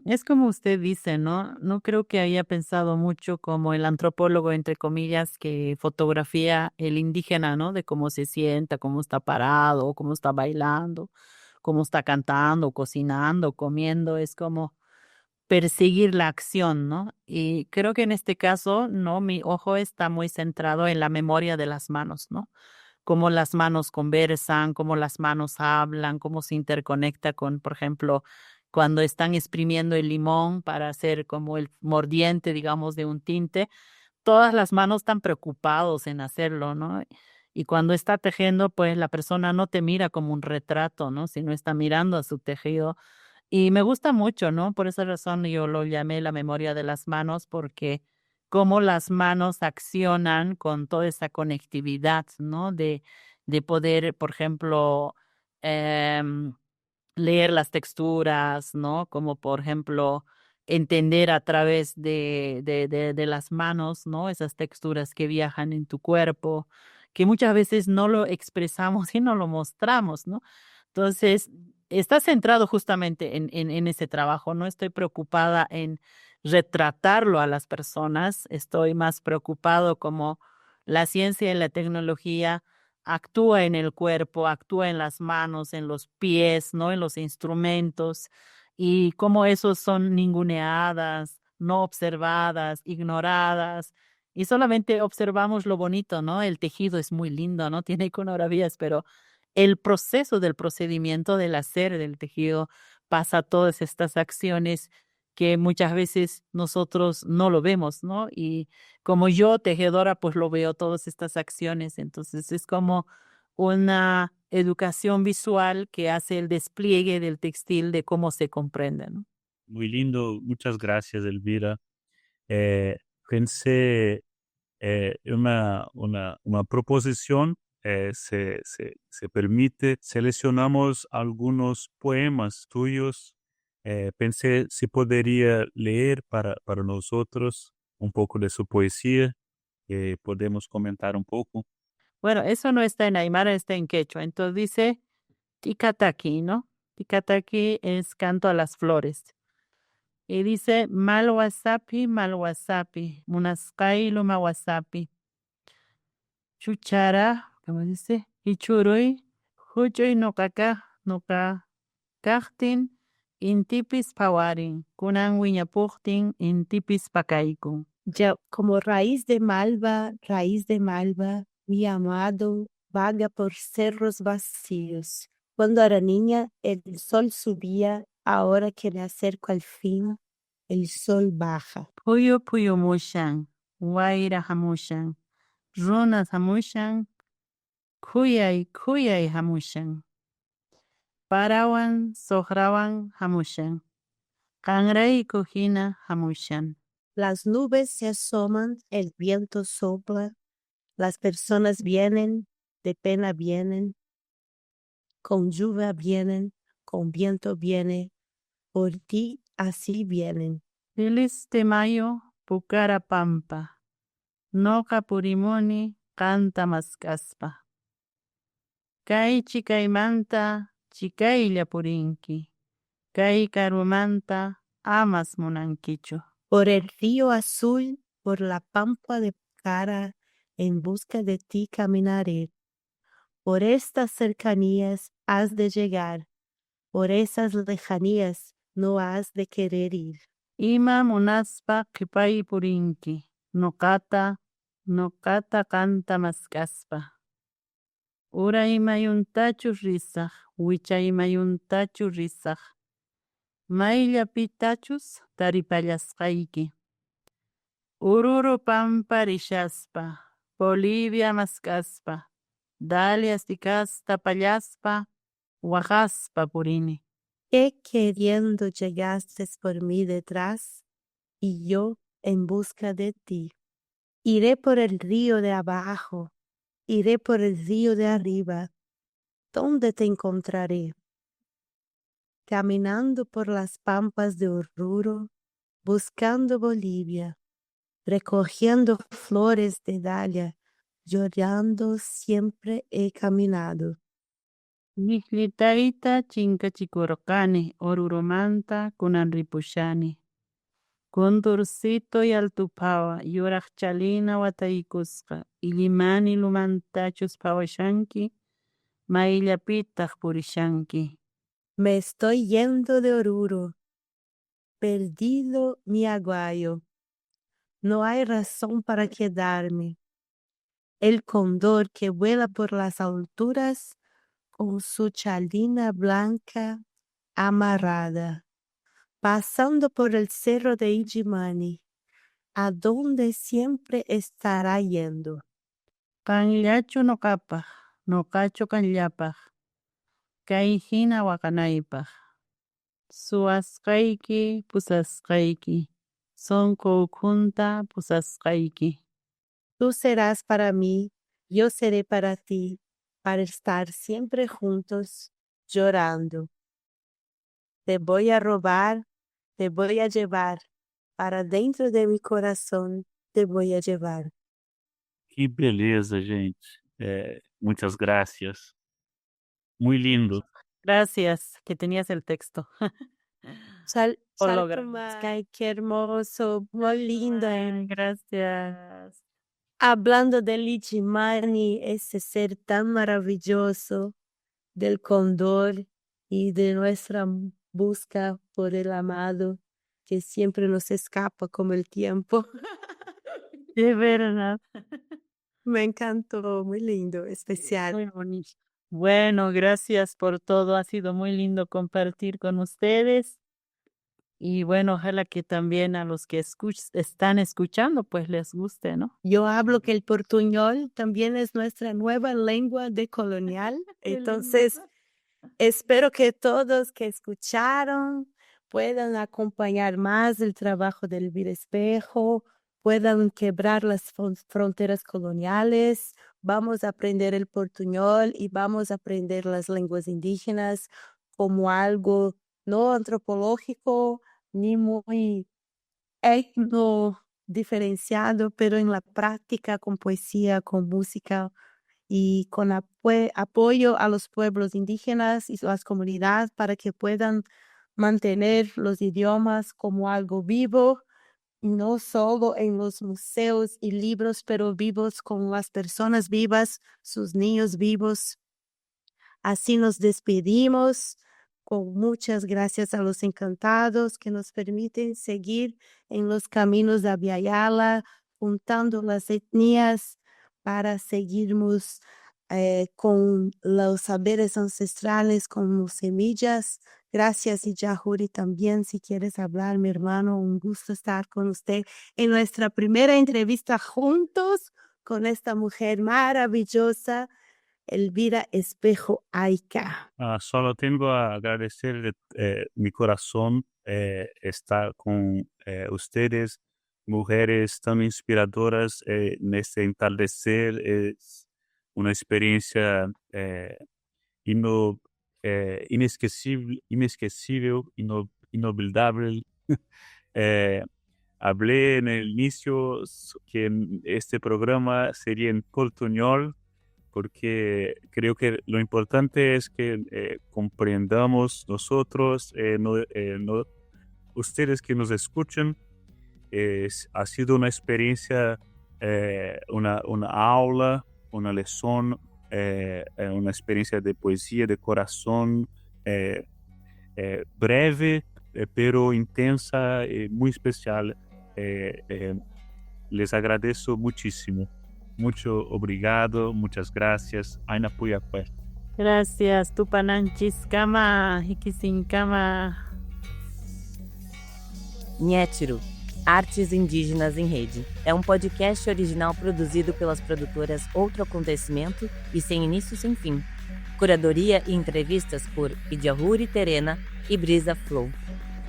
Es como usted dice, ¿no? No creo que haya pensado mucho como el antropólogo, entre comillas, que fotografía el indígena, ¿no? De cómo se sienta, cómo está parado, cómo está bailando, cómo está cantando, cocinando, comiendo. Es como perseguir la acción, ¿no? Y creo que en este caso, no, mi ojo está muy centrado en la memoria de las manos, ¿no? Cómo las manos conversan, cómo las manos hablan, cómo se interconecta con, por ejemplo, cuando están exprimiendo el limón para hacer como el mordiente, digamos, de un tinte, todas las manos están preocupados en hacerlo, ¿no? Y cuando está tejiendo, pues la persona no te mira como un retrato, ¿no? Sino está mirando a su tejido y me gusta mucho, ¿no? Por esa razón yo lo llamé la memoria de las manos, porque cómo las manos accionan con toda esa conectividad, ¿no? De poder, por ejemplo, em, leer las texturas, ¿no? Como por ejemplo, entender a través de las manos, ¿no? Esas texturas que viajan en tu cuerpo, que muchas veces no lo expresamos y no lo mostramos, ¿no? Entonces, está centrado justamente en ese trabajo. No estoy preocupada en retratarlo a las personas, estoy más preocupado como la ciencia y la tecnología actúa en el cuerpo, actúa en las manos, en los pies, ¿no? En los instrumentos, y cómo esos son ninguneadas, no observadas, ignoradas, y solamente observamos lo bonito, ¿no? El tejido es muy lindo, ¿no? Tiene iconografías, pero el proceso del procedimiento del hacer del tejido pasa todas estas acciones que muchas veces nosotros no lo vemos, ¿no? Y como yo, tejedora, pues lo veo todas estas acciones. Entonces es como una educación visual que hace el despliegue del textil de cómo se comprende, ¿no? Muy lindo, muchas gracias, Elvira. Eh, Pensé una proposición, se permite, seleccionamos algunos poemas tuyos. Pensé si podría leer para nosotros un poco de su poesía, podemos comentar un poco. Bueno, eso no está en Aymara, está en quechua. Entonces dice Ticataqui, ¿no? Ticataqui es canto a las flores. Y dice mal wasapi, munaskai luma wasapi. Chuchara, ¿cómo dice? Ichuruy, huchuy no caca, no cactin, intipis pawarin, kunan wiñapuktin, intipis pakaikun. Ya como raíz de malva, mi amado vaga por cerros vacíos. Cuando era niña, el sol subía, ahora que me acerco al fin, el sol baja. Puyo mushan, wayra hamushan, runas hamushan, kuyay hamushan. Parawan, sohrawan hamushan, kanrayku hina hamushan. Las nubes se asoman, el viento sopla, las personas vienen, de pena vienen, con lluvia vienen, con viento viene, por ti así vienen. Feliz de mayo, pucara pampa, noca purimoni, canta mascaspa. Kay chikaymanta, chikaylla purinki, kay karumanta, amas munankichu. Por el río azul, por la pampa de cara, en busca de ti caminaré. Por estas cercanías has de llegar, por esas lejanías no has de querer ir. Ima munaspa kipay purinki, nokata canta mascaspa. Ura imayuntachu risaq, wicha imayuntachu risaq. Mayllapitachus taripallasqayki. Ururu pampa rishaspa, Bolivia mascaspa, Dalia sikasta pallaspa, wajaspa purini. ¿Qué queriendo llegaste por mí detrás y yo en busca de ti? Iré por el río de abajo, iré por el río de arriba. ¿Dónde te encontraré? Caminando por las pampas de Oruro, buscando Bolivia, recogiendo flores de dalia, llorando siempre he caminado. Nihlitaita chinkachikurqani, Orurumanta kunanripushani. Condorcito y altupawa, yuraq chalina wataykusqa, Illimani lumantachus pawashanki, mayllapitaq purishanki. Me estoy yendo de Oruro, perdido mi aguayo. No hay razón para quedarme. El cóndor que vuela por las alturas con su chalina blanca amarrada, pasando por el cerro de Illimani, a donde siempre estará yendo. Kanllachu noqapaq, noqachu kanllapaq, kay hina waqanaypaq. Suwasqayki, pusasqayki, sonko ukhunta pusasqayki. Tú serás para mí, yo seré para ti, para estar siempre juntos, llorando. Te voy a robar, te voy a llevar, para dentro de mi corazón te voy a llevar. Que beleza, gente. Muchas gracias. Muy lindo. Gracias, que tenías el texto. Holograma. Ay, qué hermoso, muy lindo. Ay, gracias. Hablando del Illimani, ese ser tan maravilloso del cóndor y de nuestra busca por el amado que siempre nos escapa como el tiempo. De verdad. Me encantó, muy lindo, especial. Muy bonito. Bueno, gracias por todo. Ha sido muy lindo compartir con ustedes. Y bueno, ojalá que también a los que están escuchando, pues les guste, ¿no? Yo hablo que el portuñol también es nuestra nueva lengua decolonial. Entonces, espero que todos que escucharon puedan acompañar más el trabajo del Elvira Espejo, puedan quebrar las fronteras coloniales. Vamos a aprender el portuñol y vamos a aprender las lenguas indígenas como algo no antropológico ni muy etno diferenciado, pero en la práctica con poesía, con música y con apoyo a los pueblos indígenas y las comunidades para que puedan mantener los idiomas como algo vivo, no solo en los museos y libros, pero vivos con las personas vivas, sus niños vivos. Así nos despedimos con muchas gracias a los encantados que nos permiten seguir en los caminos de Abya Yala, juntando las etnias para seguirnos con los saberes ancestrales como semillas. Gracias, Ijahuri, también, si quieres hablar, mi hermano, un gusto estar con usted en nuestra primera entrevista juntos con esta mujer maravillosa, Elvira Espejo Ayca. Solo tengo a agradecer mi corazón estar con ustedes, mujeres tan inspiradoras en este entardecer. Es una experiencia inesquecible, inolvidable. Hablé en el inicio que este programa sería en portuñol, porque creo que lo importante es que comprendamos nosotros, ustedes que nos escuchan. Ha sido una experiencia, una aula, una lección, una experiencia de poesía, de corazón, breve, pero intensa, muy especial. Les agradezco muchísimo. Mucho obrigado, muchas gracias. Aina Puyapue. Gracias, Tupananchiskama, Hikisinkama. Nhétiro, Artes Indígenas em Rede. É um podcast original produzido pelas produtoras Outro Acontecimento e Sem Início Sem Fim. Curadoria e entrevistas por Ijahuri Terena e Brisa Flow.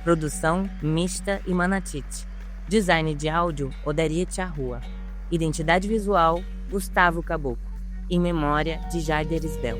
Produção Mista e Manatite. Design de áudio Odaria Charrua. Identidade visual Gustavo Caboclo. Em memória de Jaider Isbel.